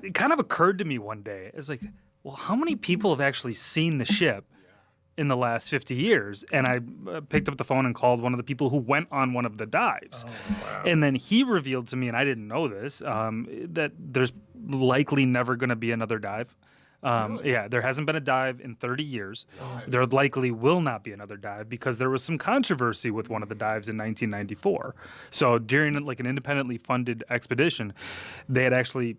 it kind of occurred to me one day. It's like, well, how many people have actually seen the ship in the last 50 years? And I picked up the phone and called one of the people who went on one of the dives. And then he revealed to me, and I didn't know this, that there's likely never going to be another dive. Really? Yeah, there hasn't been a dive in 30 years. There likely will not be another dive because there was some controversy with one of the dives in 1994. So during an independently funded expedition, they had actually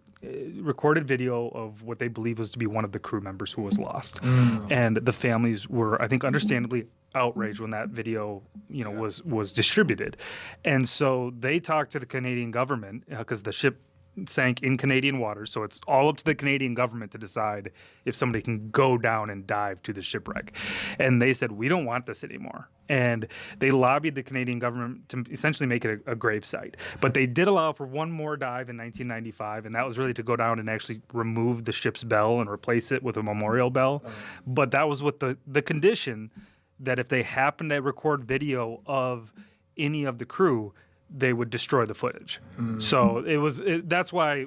recorded video of what they believe was to be one of the crew members who was lost. And the families were, I think, understandably outraged when that video, was distributed. And so they talked to the Canadian government because the ship sank in Canadian waters, so it's all up to the Canadian government to decide if somebody can go down and dive to the shipwreck. And they said, we don't want this anymore. And they lobbied the Canadian government to essentially make it a grave site. But they did allow for one more dive in 1995, and that was really to go down and actually remove the ship's bell and replace it with a memorial bell. But that was with the condition that if they happened to record video of any of the crew, they would destroy the footage. So that's why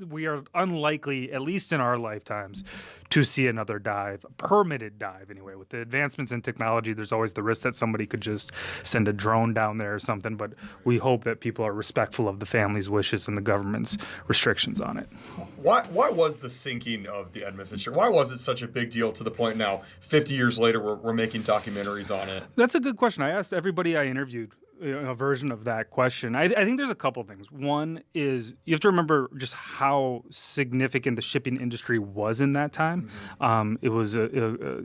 we are unlikely, at least in our lifetimes, to see another dive, a permitted dive anyway. With the advancements in technology, there's always the risk that somebody could just send a drone down there or something, but we hope that people are respectful of the family's wishes and the government's restrictions on it. Why was the sinking of the Edmund Fitzgerald, why was it such a big deal to the point now, 50 years later, we're making documentaries on it? That's a good question. I asked everybody I interviewed a version of that question. I think there's a couple things. One is you have to remember just how significant the shipping industry was in that time. It was a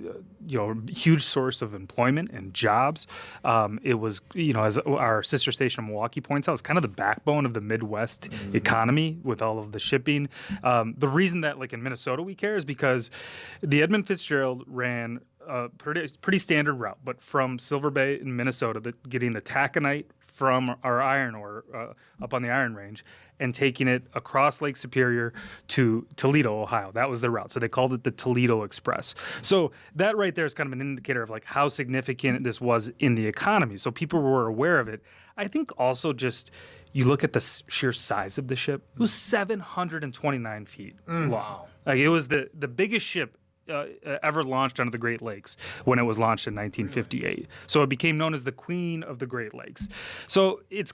huge source of employment and jobs. It was, as our sister station in Milwaukee points out, it's kind of the backbone of the Midwest economy with all of the shipping. The reason that, like in Minnesota, we care is because the Edmund Fitzgerald ran a pretty standard route, but from Silver Bay in Minnesota, getting the taconite from our iron ore up on the Iron Range and taking it across Lake Superior to Toledo, Ohio. That was the route. So they called it the Toledo Express. So that right there is kind of an indicator of like how significant this was in the economy. So people were aware of it. I think also just you look at the sheer size of the ship. It was 729 feet long. Like it was the biggest ship ever launched onto the Great Lakes when it was launched in 1958. So it became known as the Queen of the Great Lakes. So it's,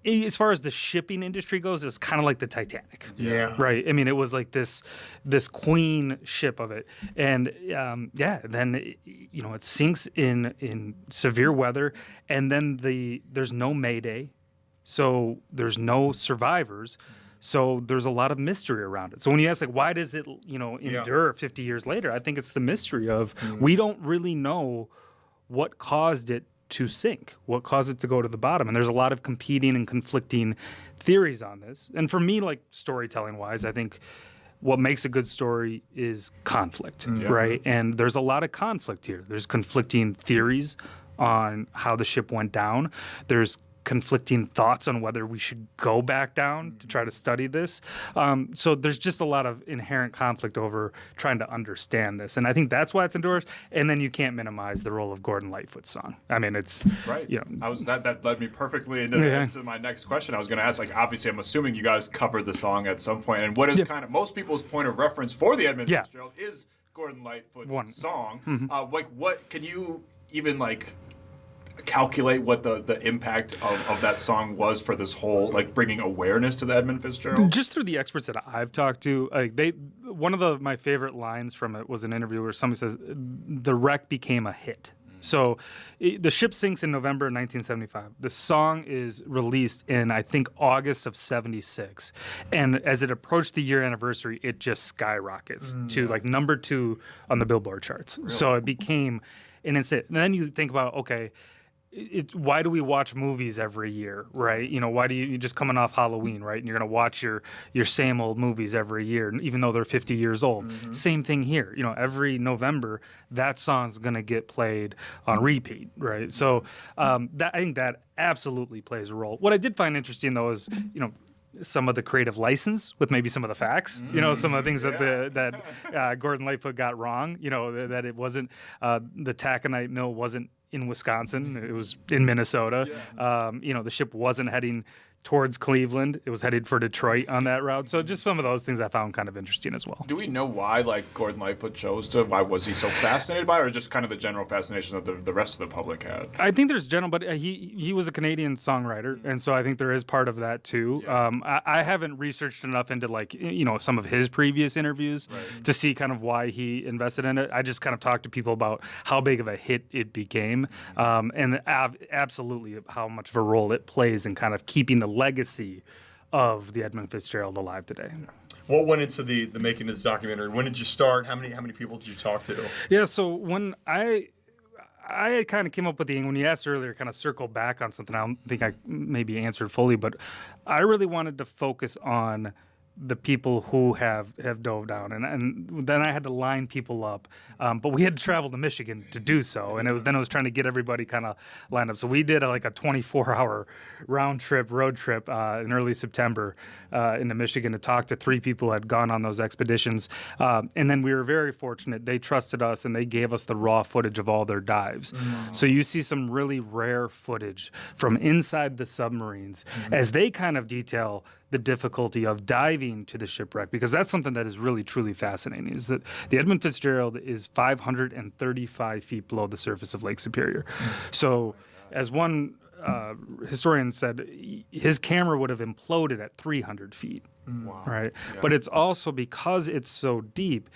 as far as the shipping industry goes, it's kind of like the Titanic. Yeah. Right. I mean, it was like this queen ship of it. And then, it sinks in severe weather. And then there's no Mayday. So there's no survivors. So there's a lot of mystery around it. So when you ask, why does it, endure 50 years later? I think it's the mystery of we don't really know what caused it to sink, what caused it to go to the bottom. And there's a lot of competing and conflicting theories on this. And for me, storytelling-wise, I think what makes a good story is conflict, right? And there's a lot of conflict here. There's conflicting theories on how the ship went down. There's conflicting thoughts on whether we should go back down to try to study this. So there's just a lot of inherent conflict over trying to understand this. And I think that's why it's endorsed. And then you can't minimize the role of Gordon Lightfoot's song. I mean, it's... Right. That led me perfectly into my next question. I was going to ask, obviously, I'm assuming you guys covered the song at some point. And what is kind of most people's point of reference for the Edmund Fitzgerald is Gordon Lightfoot's song. What can you even, calculate what the impact of that song was for this whole bringing awareness to the Edmund Fitzgerald? Just through the experts that I've talked to, one of my favorite lines from it was an interview where somebody says the wreck became a hit. So the ship sinks in November 1975. The song is released in, I think, August of 76. And as it approached the year anniversary, it just skyrockets to number 2 on the Billboard charts. Really? So it became an instant. And then you think about, okay, why do we watch movies every year, right? Why do you just coming off Halloween, right? And you're going to watch your same old movies every year, even though they're 50 years old. Same thing here. Every November, that song's going to get played on repeat, right? So I think that absolutely plays a role. What I did find interesting, though, is, some of the creative license with maybe some of the facts, some of the things that Gordon Lightfoot got wrong, that it wasn't, the taconite mill wasn't in Wisconsin. It was in Minnesota. The ship wasn't heading towards Cleveland. It was headed for Detroit on that route. So just some of those things I found kind of interesting as well. Do we know why Gordon Lightfoot chose to? Why was he so fascinated by it, or just kind of the general fascination that the rest of the public had? I think there's general, but he was a Canadian songwriter, and so I think there is part of that too. I haven't researched enough into some of his previous interviews to see kind of why he invested in it. I just kind of talked to people about how big of a hit it became, and absolutely how much of a role it plays in kind of keeping the legacy of the Edmund Fitzgerald alive today. What went into the making of this documentary? When did you start? How many people did you talk to? Yeah, so when I kind of came up with when you asked earlier, kind of circle back on something I don't think I maybe answered fully, but I really wanted to focus on the people who have dove down, and then I had to line people up, but we had to travel to Michigan to do so, and it was trying to get everybody kind of lined up. So we did a 24-hour road trip in early September into Michigan to talk to 3 people who had gone on those expeditions, and then we were very fortunate. They trusted us and they gave us the raw footage of all their dives. So you see some really rare footage from inside the submarines as they kind of detail the difficulty of diving to the shipwreck, because that's something that is really, truly fascinating, is that the Edmund Fitzgerald is 535 feet below the surface of Lake Superior. So as one historian said, his camera would have imploded at 300 feet, right? Yeah. But it's also because it's so deep,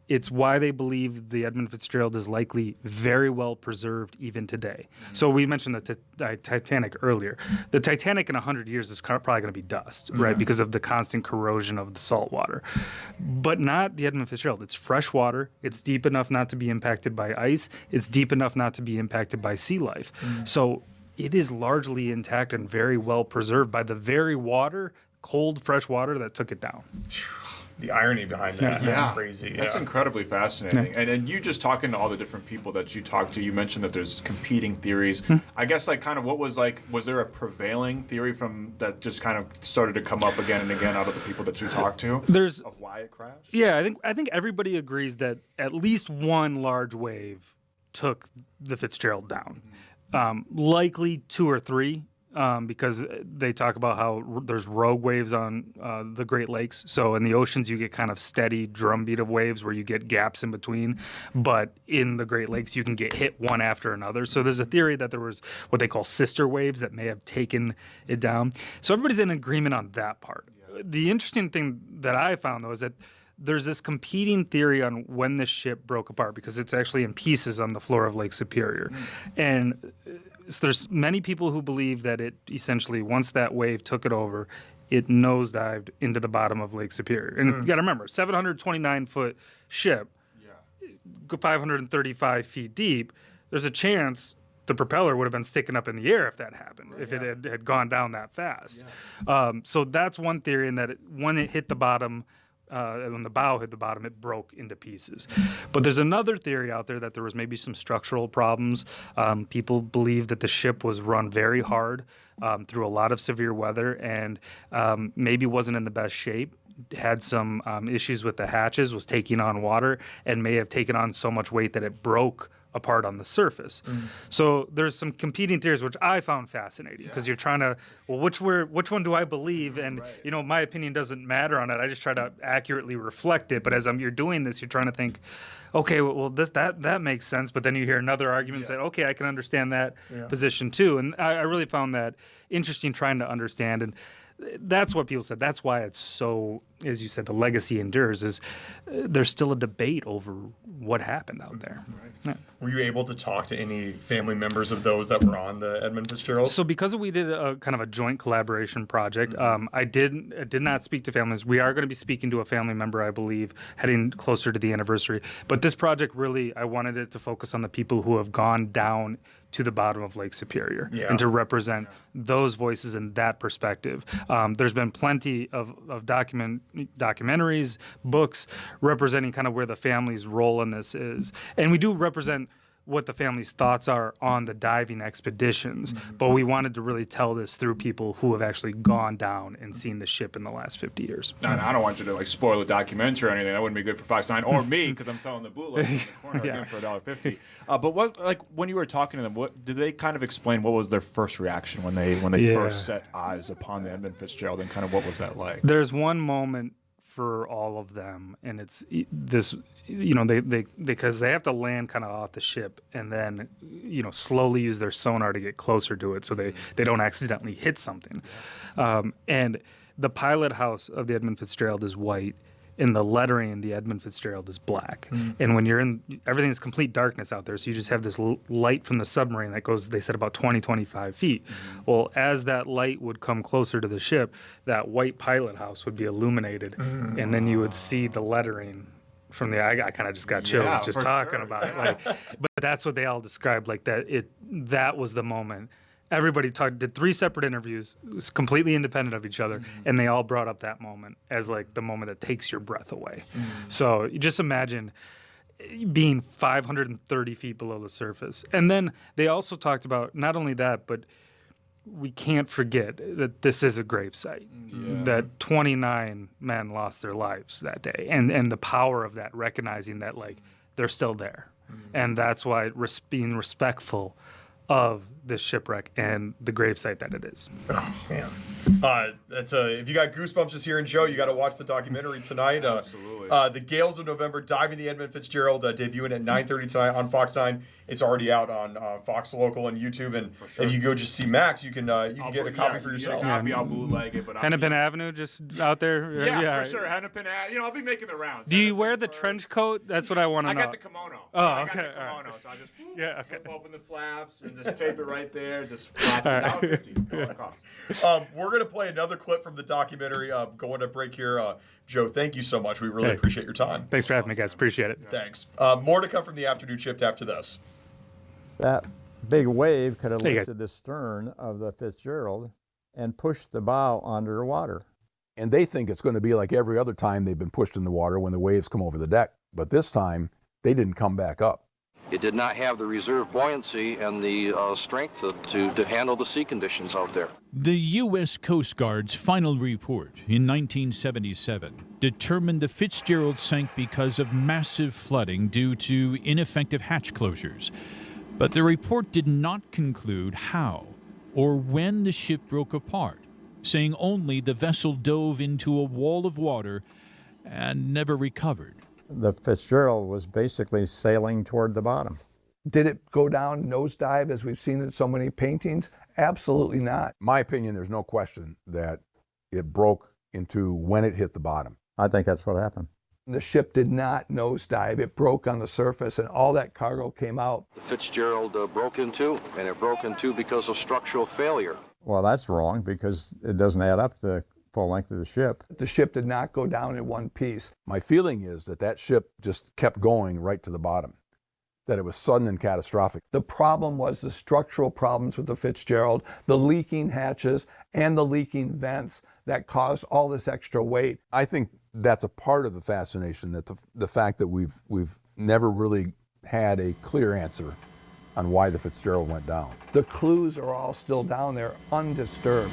it's why they believe the Edmund Fitzgerald is likely very well preserved even today. So we mentioned the Titanic earlier. The Titanic in 100 years is probably going to be dust, right, because of the constant corrosion of the salt water. But not the Edmund Fitzgerald. It's fresh water. It's deep enough not to be impacted by ice. It's deep enough not to be impacted by sea life. So it is largely intact and very well preserved by the very water, cold, fresh water that took it down. The irony behind that is crazy. That's incredibly fascinating. And then you just talking to all the different people that you talked to, you mentioned that there's competing theories. I guess kind of what was was there a prevailing theory from that just kind of started to come up again and again out of the people that you talked to of why it crashed? Yeah, I think everybody agrees that at least one large wave took the Fitzgerald down. Likely 2 or 3. because they talk about how there's rogue waves on the Great Lakes. So in the oceans, you get kind of steady drumbeat of waves where you get gaps in between. But in the Great Lakes, you can get hit one after another. So there's a theory that there was what they call sister waves that may have taken it down. So everybody's in agreement on that part. The interesting thing that I found, though, is that there's this competing theory on when the ship broke apart, because it's actually in pieces on the floor of Lake Superior. And so there's many people who believe that it essentially, once that wave took it over, it nosedived into the bottom of Lake Superior. And you got to remember, 729-foot ship, 535 feet deep, there's a chance the propeller would have been sticking up in the air if that happened, if it had gone down that fast. So that's one theory, and that when it hit the bottom, when the bow hit the bottom, it broke into pieces. But there's another theory out there that there was maybe some structural problems. People believe that the ship was run very hard through a lot of severe weather, and maybe wasn't in the best shape. Had some issues with the hatches, was taking on water, and may have taken on so much weight that it broke apart on the surface. So there's some competing theories, which I found fascinating, because you're trying to, well, which one do I believe? And you know, my opinion doesn't matter on it. I just try to accurately reflect it. But as you're doing this, you're trying to think, okay, well, that makes sense. But then you hear another argument say, okay, I can understand that position too. And I really found that interesting, trying to understand. And that's what people said. That's why it's so, as you said, the legacy endures, is there's still a debate over what happened out there. Yeah. Were you able to talk to any family members of those that were on the Edmund Fitzgerald? So because we did a kind of a joint collaboration project, I did not speak to families. We are going to be speaking to a family member, I believe, heading closer to the anniversary. But this project really, I wanted it to focus on the people who have gone down to the bottom of Lake Superior and to represent those voices in that perspective. There's been plenty of documentaries, books representing kind of where the family's role in this is. And we do represent what the family's thoughts are on the diving expeditions, but we wanted to really tell this through people who have actually gone down and seen the ship in the last 50 years. I don't want you to like spoil the documentary or anything. That wouldn't be good for Fox 9 or me, because I'm selling the bootleg in the corner again for $1.50. But what, like, when you were talking to them, what did they kind of explain? What was their first reaction when they first set eyes upon the Edmund Fitzgerald, and kind of what was that like? There's one moment for all of them, and it's this, you know, they because they have to land kind of off the ship and then, you know, slowly use their sonar to get closer to it so they don't accidentally hit something. And the pilot house of the Edmund Fitzgerald is white, and the lettering, the Edmund Fitzgerald, is black. And when you're in, everything is complete darkness out there, so you just have this light from the submarine that goes, they said, about 20, 25 feet. Well, as that light would come closer to the ship, that white pilot house would be illuminated, and then you would see the lettering from the, I kind of just got chills just talking about it. Like, but that's what they all described, like that was the moment. Everybody did 3 separate interviews, it was completely independent of each other, and they all brought up that moment as like the moment that takes your breath away. So you just imagine being 530 feet below the surface. And then they also talked about not only that, but we can't forget that this is a gravesite, that 29 men lost their lives that day, and the power of that, recognizing that like they're still there. And that's why being respectful of this shipwreck and the gravesite that it is. Oh, man. That's if you got goosebumps just hearing Joe, you got to watch the documentary tonight. Absolutely. The Gales of November, Diving the Edmund Fitzgerald, debuting at 9:30 tonight on Fox 9. It's already out on Fox Local and YouTube. And if you go just see Max, you can get a copy for yourself. I'll bootleg it. But Hennepin Avenue, just out there. Yeah, for sure. Hennepin Avenue. You know, I'll be making the rounds. Do you wear the trench coat? That's what I want to know. I got the kimono. Oh, I okay. got the kimono, so I just flip open the flaps and just tape it right there. Just flap it down 50. We're going to play another clip from the documentary. Going to break here. Joe, thank you so much. We really appreciate your time. Thanks for having me, guys. Appreciate it. Thanks. More to come from the afternoon shift after this. That big wave could have lifted the stern of the Fitzgerald and pushed the bow underwater. And they think it's going to be like every other time they've been pushed in the water when the waves come over the deck. But this time, they didn't come back up. It did not have the reserve buoyancy and the strength to handle the sea conditions out there. The U.S. Coast Guard's final report in 1977 determined the Fitzgerald sank because of massive flooding due to ineffective hatch closures. But the report did not conclude how or when the ship broke apart, saying only the vessel dove into a wall of water and never recovered. The Fitzgerald was basically sailing toward the bottom. Did it go down nosedive as we've seen in so many paintings? Absolutely not. My opinion, there's no question that it broke into when it hit the bottom. I think that's what happened. The ship did not nosedive. It broke on the surface, and all that cargo came out. The Fitzgerald broke in two, and it broke in two because of structural failure. Well, that's wrong because it doesn't add up to the full length of the ship. The ship did not go down in one piece. My feeling is that that ship just kept going right to the bottom, that it was sudden and catastrophic. The problem was the structural problems with the Fitzgerald, the leaking hatches, and the leaking vents that caused all this extra weight. I think that's a part of the fascination, that the fact that we've never really had a clear answer on why the Fitzgerald went down. The clues are all still down there, undisturbed.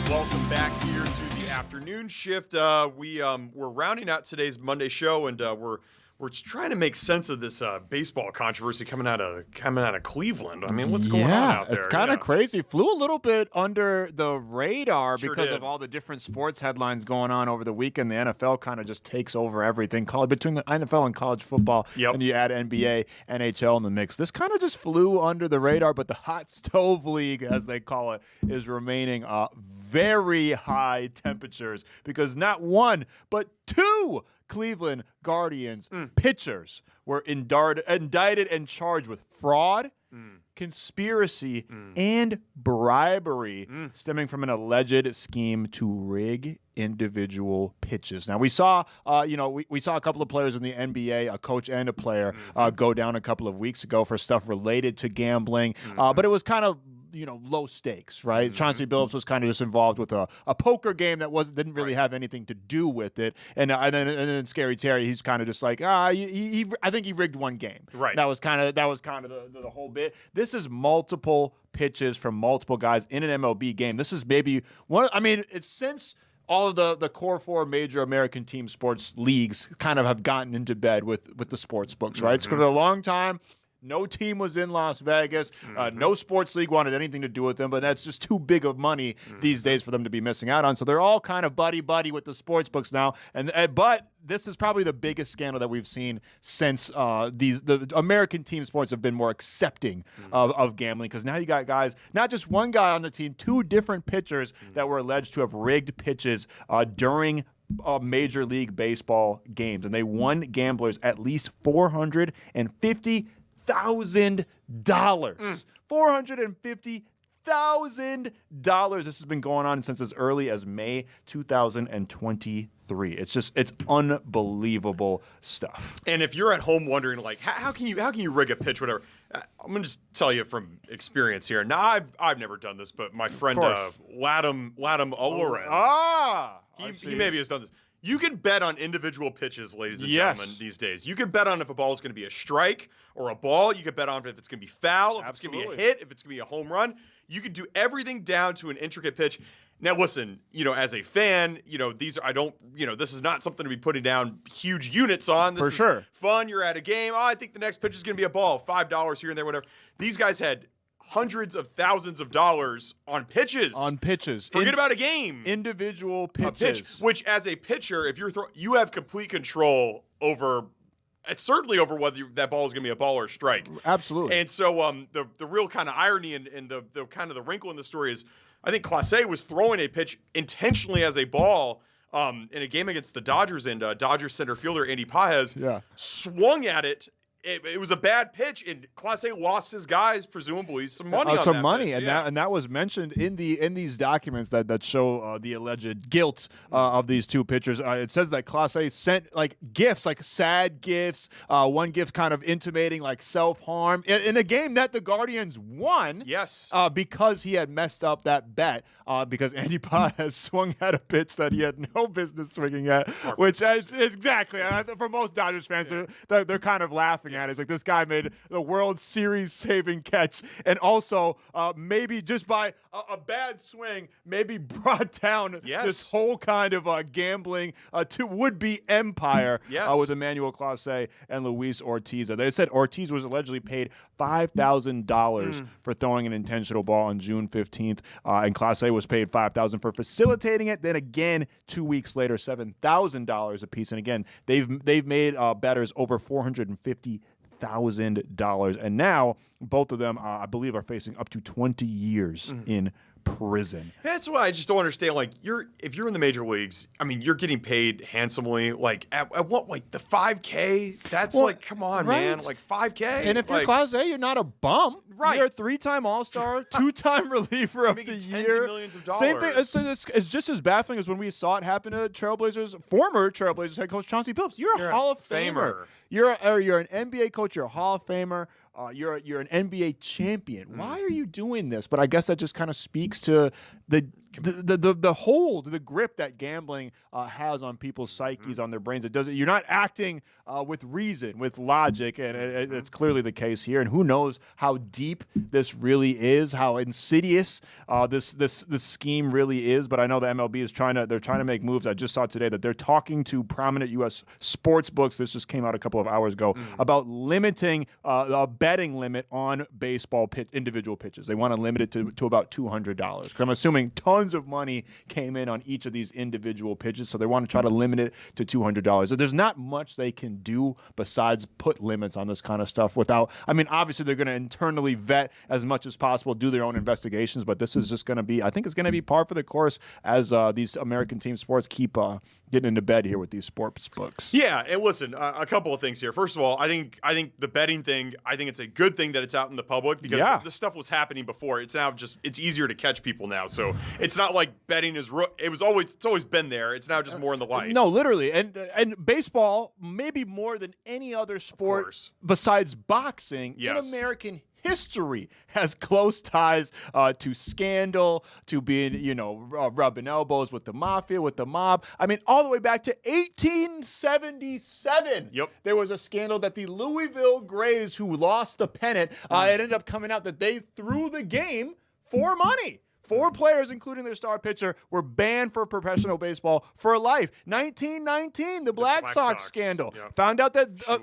Welcome back here to the afternoon shift. We're rounding out today's Monday show, and we're trying to make sense of this baseball controversy coming out of Cleveland. I mean, what's going on out there? It's kind of crazy. Flew a little bit under the radar because of all the different sports headlines going on over the weekend. The NFL kind of just takes over everything. Between the NFL and college football, and you add NBA, NHL in the mix. This kind of just flew under the radar, but the hot stove league, as they call it, is remaining very high temperatures because not one, but two Cleveland Guardians pitchers were indicted and charged with fraud, conspiracy, and bribery stemming from an alleged scheme to rig individual pitches. Now we saw, we saw a couple of players in the NBA, a coach and a player, go down a couple of weeks ago for stuff related to gambling, but it was kind of low stakes, right? Chauncey Billups was kind of just involved with a poker game that didn't really have anything to do with it, and then Scary Terry, he's kind of just like, I think he rigged one game, right? That was kind of the whole bit. This is multiple pitches from multiple guys in an MLB game. This is maybe one. I mean, it's since all of the core four major American team sports leagues kind of have gotten into bed with the sports books, right? So for a long time, no team was in Las Vegas. No sports league wanted anything to do with them, but that's just too big of money these days for them to be missing out on. So they're all kind of buddy-buddy with the sports books now. But this is probably the biggest scandal that we've seen since the American team sports have been more accepting of gambling, because now you got guys, not just one guy on the team, two different pitchers that were alleged to have rigged pitches during Major League Baseball games, and they won gamblers at least $450,000. $450,000. This has been going on since as early as May 2023. It's unbelievable stuff. And if you're at home wondering, like, how can you rig a pitch, whatever, I'm gonna just tell you from experience here. Now I've never done this, but my friend adam-llorens, he maybe has done this. You can bet on individual pitches, ladies and gentlemen, these days. You can bet on if a ball is going to be a strike or a ball. You can bet on if it's going to be foul, if it's going to be a hit, if it's going to be a home run. You can do everything down to an intricate pitch. Now, listen, as a fan, this is not something to be putting down huge units on. This is fun. You're at a game. I think the next pitch is going to be a ball, $5 here and there, whatever. These guys had hundreds of thousands of dollars on pitches. Forget about a game. Individual pitches. A pitch, which as a pitcher, if you have complete control over, certainly over whether that ball is going to be a ball or a strike. Absolutely. And so the real kind of irony and the kind of the wrinkle in the story is, I think Clase was throwing a pitch intentionally as a ball in a game against the Dodgers, and Dodgers center fielder Andy Paez swung at it. It was a bad pitch, and Clase lost his guys, presumably, some money on that pitch. And that was mentioned in these documents that show the alleged guilt of these two pitchers. It says that Clase sent gifts, sad gifts. One gift kind of intimating self-harm in a game that the Guardians won. Yes, because he had messed up that bet. Because Andy Paez swung at a pitch that he had no business swinging at, which is exactly for most Dodgers fans, they're kind of laughing bananas. Like, this guy made the World Series saving catch, and also maybe just by a bad swing, maybe brought down this whole kind of gambling to would-be empire with Emmanuel Clase and Luis Ortiz. They said Ortiz was allegedly paid $5,000 for throwing an intentional ball on June 15th, and Clase was paid $5,000 for facilitating it. Then again, 2 weeks later, $7,000 apiece. And again, they've made bettors over $450,000, and now both of them, I believe, are facing up to 20 years in prison. That's why I just don't understand. Like, if you're in the major leagues, I mean, you're getting paid handsomely. Like, at what, like the $5K? That's like, come on, man. Like $5K. And if you're Clase A, you're not a bum. Right. You're a 3-time All-Star, 2-time reliever of the year. Tens of millions of dollars. Same thing. It's just as baffling as when we saw it happen to former Trailblazers head coach Chauncey Billups. You're a Hall of Famer. You're an NBA coach. You're a Hall of Famer. You're an NBA champion. Why are you doing this? But I guess that just kind of speaks to the hold, the grip that gambling has on people's psyches, on their brains. You're not acting with reason, with logic, and it's clearly the case here. And who knows how deep this really is, how insidious this scheme really is. But I know the MLB is trying to make moves. I just saw today that they're talking to prominent U.S. sports books. This just came out a couple of hours ago about limiting a betting limit on baseball individual pitches. They want to limit it to about $200. Because I'm assuming tons of money came in on each of these individual pitches, so they want to try to limit it to $200. So there's not much they can do besides put limits on this kind of stuff without, I mean, obviously they're going to internally vet as much as possible, do their own investigations, but this is just going to be, I think it's going to be par for the course as these American team sports keep getting into bed here with these sports books. Yeah, and listen, a couple of things here. First of all, I think the betting thing, I think it's a good thing that it's out in the public because this stuff was happening before. It's now it's easier to catch people now. So it's not like betting is it's always been there. It's now just more in the light. No, literally. And baseball, maybe more than any other sport besides boxing in American history, has close ties to scandal, to being, rubbing elbows with the mafia, with the mob. I mean, all the way back to 1877. There was a scandal that the Louisville Grays, who lost the pennant, it ended up coming out that they threw the game for money. 4 players, including their star pitcher, were banned for professional baseball for life. 1919, the Black Sox scandal. Found out that, how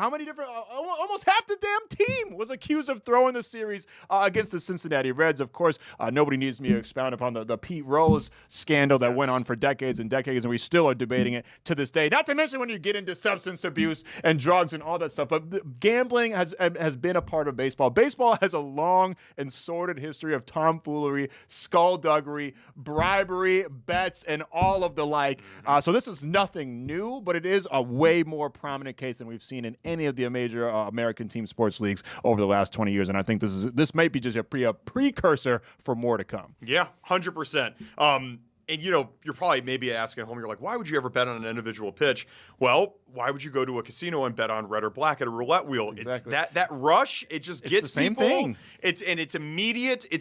many different, almost half the damn team was accused of throwing the series against the Cincinnati Reds. Of course, nobody needs me to expound upon the Pete Rose scandal that went on for decades and decades, and we still are debating it to this day. Not to mention when you get into substance abuse and drugs and all that stuff. But gambling has been a part of baseball. Baseball has a long and sordid history of tomfoolery, skullduggery, bribery, bets, and all of the like. So this is nothing new, but it is a way more prominent case than we've seen in any of the major American team sports leagues over the last 20 years. And I think this might be just a precursor for more to come. Yeah, 100%. And, you're probably maybe asking at home, you're like, why would you ever bet on an individual pitch? Well, why would you go to a casino and bet on red or black at a roulette wheel? Exactly. It's that rush. It just gets the same people. Thing. It's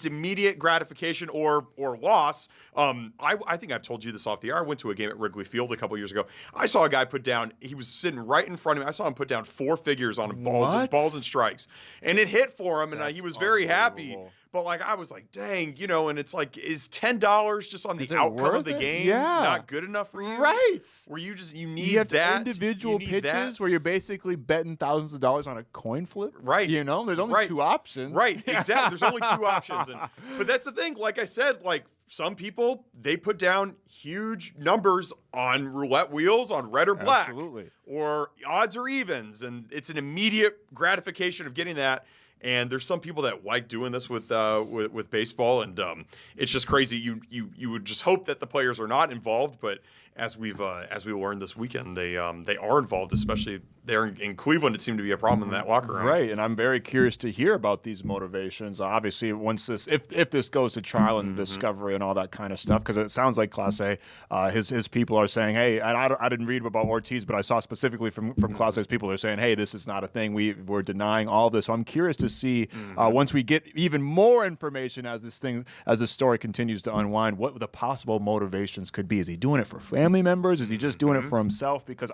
immediate gratification or loss. I think I've told you this off the air. I went to a game at Wrigley Field a couple years ago. I saw a guy put down, he was sitting right in front of me. I saw him put down 4 figures on balls and strikes. And it hit for him, and he was very happy. But I was like, dang, and it's like, is $10 just on the outcome of the game not good enough for you? Right. Where you need that individual pitches where you're basically betting thousands of dollars on a coin flip. Right. There's only 2 options. Right. Exactly. There's only 2 options. But that's the thing. Like I said, some people, they put down huge numbers on roulette wheels, on red or black. Absolutely. Or odds or evens. And it's an immediate gratification of getting that. And there's some people that like doing this with baseball, and it's just crazy. You would just hope that the players are not involved, but as we learned this weekend, they are involved, especially there in Cleveland. It seemed to be a problem in that locker room. Right, and I'm very curious to hear about these motivations. Obviously, once if this goes to trial and discovery and all that kind of stuff, because it sounds like Clase, his people are saying, hey, and I didn't read about Ortiz, but I saw specifically from Clase's people, they're saying, hey, this is not a thing. We're denying all this. So I'm curious to see once we get even more information as this story continues to unwind, what the possible motivations could be. Is he doing it for family members? Is he just doing it for himself? Because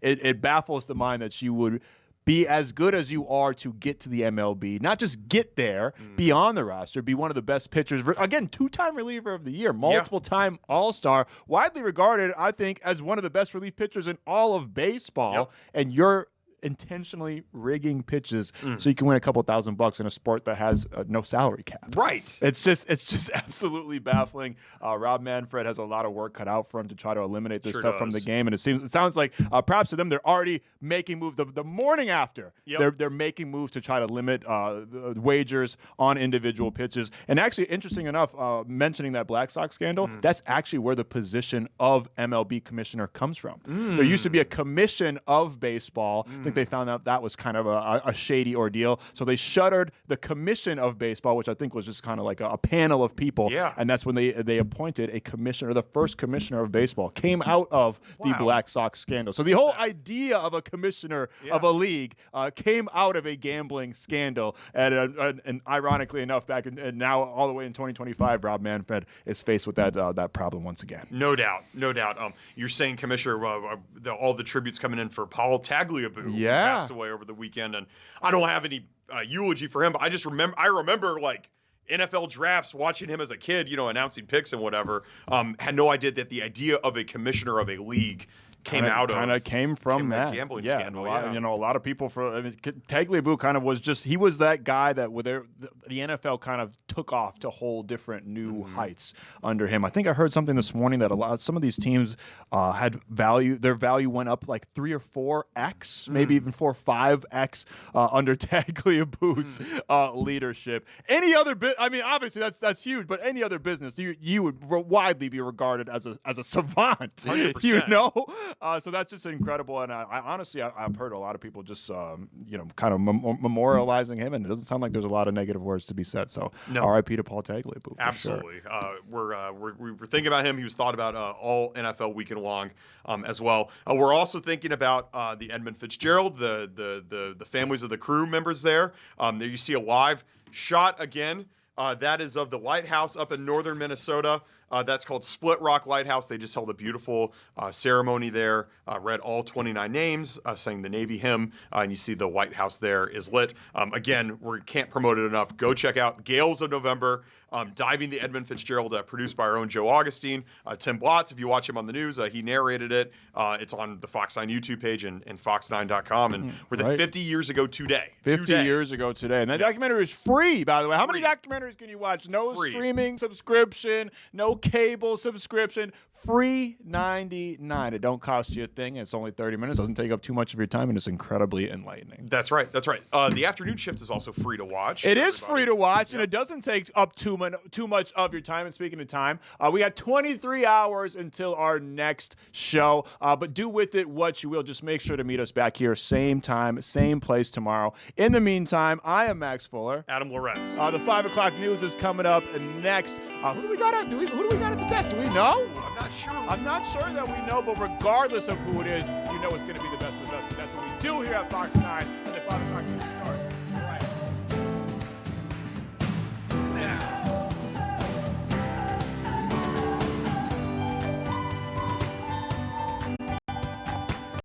it baffles the mind that you would be as good as you are to get to the MLB, not just get there, be on the roster, be one of the best pitchers. Again, 2-time reliever of the year, multiple-time All-Star, widely regarded, I think, as one of the best relief pitchers in all of baseball, and you're intentionally rigging pitches so you can win a couple $1,000 in a sport that has no salary cap. Right. It's just absolutely baffling. Rob Manfred has a lot of work cut out for him to try to eliminate this stuff from the game, and it sounds like props to them. They're already making moves the morning after. They're making moves to try to limit wagers on individual pitches. And actually, interesting enough, mentioning that Black Sox scandal, that's actually where the position of MLB commissioner comes from. There used to be a commission of baseball. I think they found out that was kind of a shady ordeal. So they shuttered the commission of baseball, which I think was just kind of like a panel of people. And that's when they appointed a commissioner. The first commissioner of baseball came out of the Black Sox scandal. So the whole idea of a commissioner of a league came out of a gambling scandal. And ironically enough, back and now all the way in 2025, Rob Manfred is faced with that problem once again. No doubt. You're saying, Commissioner, all the tributes coming in for Paul Tagliabue, who passed away over the weekend, and I don't have any eulogy for him, but I remember like NFL drafts, watching him as a kid, announcing picks and whatever. Had no idea that the idea of a commissioner of a league came from that gambling scandal. A lot of people Tagliabue kind of was he was that guy that the NFL kind of took off to whole different new heights under him. I think I heard something this morning that some of these teams had their value went up like 3 or 4x, maybe even 4 or 5x under Tagliabue's leadership. Any other obviously that's huge, but any other business, you would widely be regarded as a savant. 100%. So that's just incredible, and I honestly, I've heard a lot of people just, kind of memorializing him, and it doesn't sound like there's a lot of negative words to be said. So, R.I.P. to Paul Tagliabue. Absolutely, sure. We're thinking about him. He was thought about all NFL weekend long, as well. We're also thinking about the Edmund Fitzgerald, the families of the crew members there. There you see a live shot again. That is of the lighthouse up in northern Minnesota. That's called Split Rock Lighthouse. They just held a beautiful ceremony there, read all 29 names, sang the Navy hymn, and you see the lighthouse there is lit. Again, we can't promote it enough. Go check out Gales of November, Diving the Edmund Fitzgerald, produced by our own Joe Augustine. Tim Blotz, if you watch him on the news, he narrated it. It's on the Fox 9 YouTube page and fox9.com. And we're 50 years ago today. 50 years ago today. And that documentary is free, by the way. How many documentaries can you watch? No streaming subscription, no cable subscription. Free $99. It don't cost you a thing. It's only 30 minutes. Doesn't take up too much of your time, and it's incredibly enlightening. That's right. The afternoon shift is also free to watch. It is free to watch, and it doesn't take up too much of your time. And speaking of time, we got 23 hours until our next show. But do with it what you will. Just make sure to meet us back here, same time, same place tomorrow. In the meantime, I am Max-Fuller. Adam-llorens. The 5 o'clock news is coming up next. Who do we got at the desk? Do we know? I'm not sure that we know, but regardless of who it is, you know it's going to be the best of the best, because that's what we do here at Fox 9 and the 5 o'clock news starts.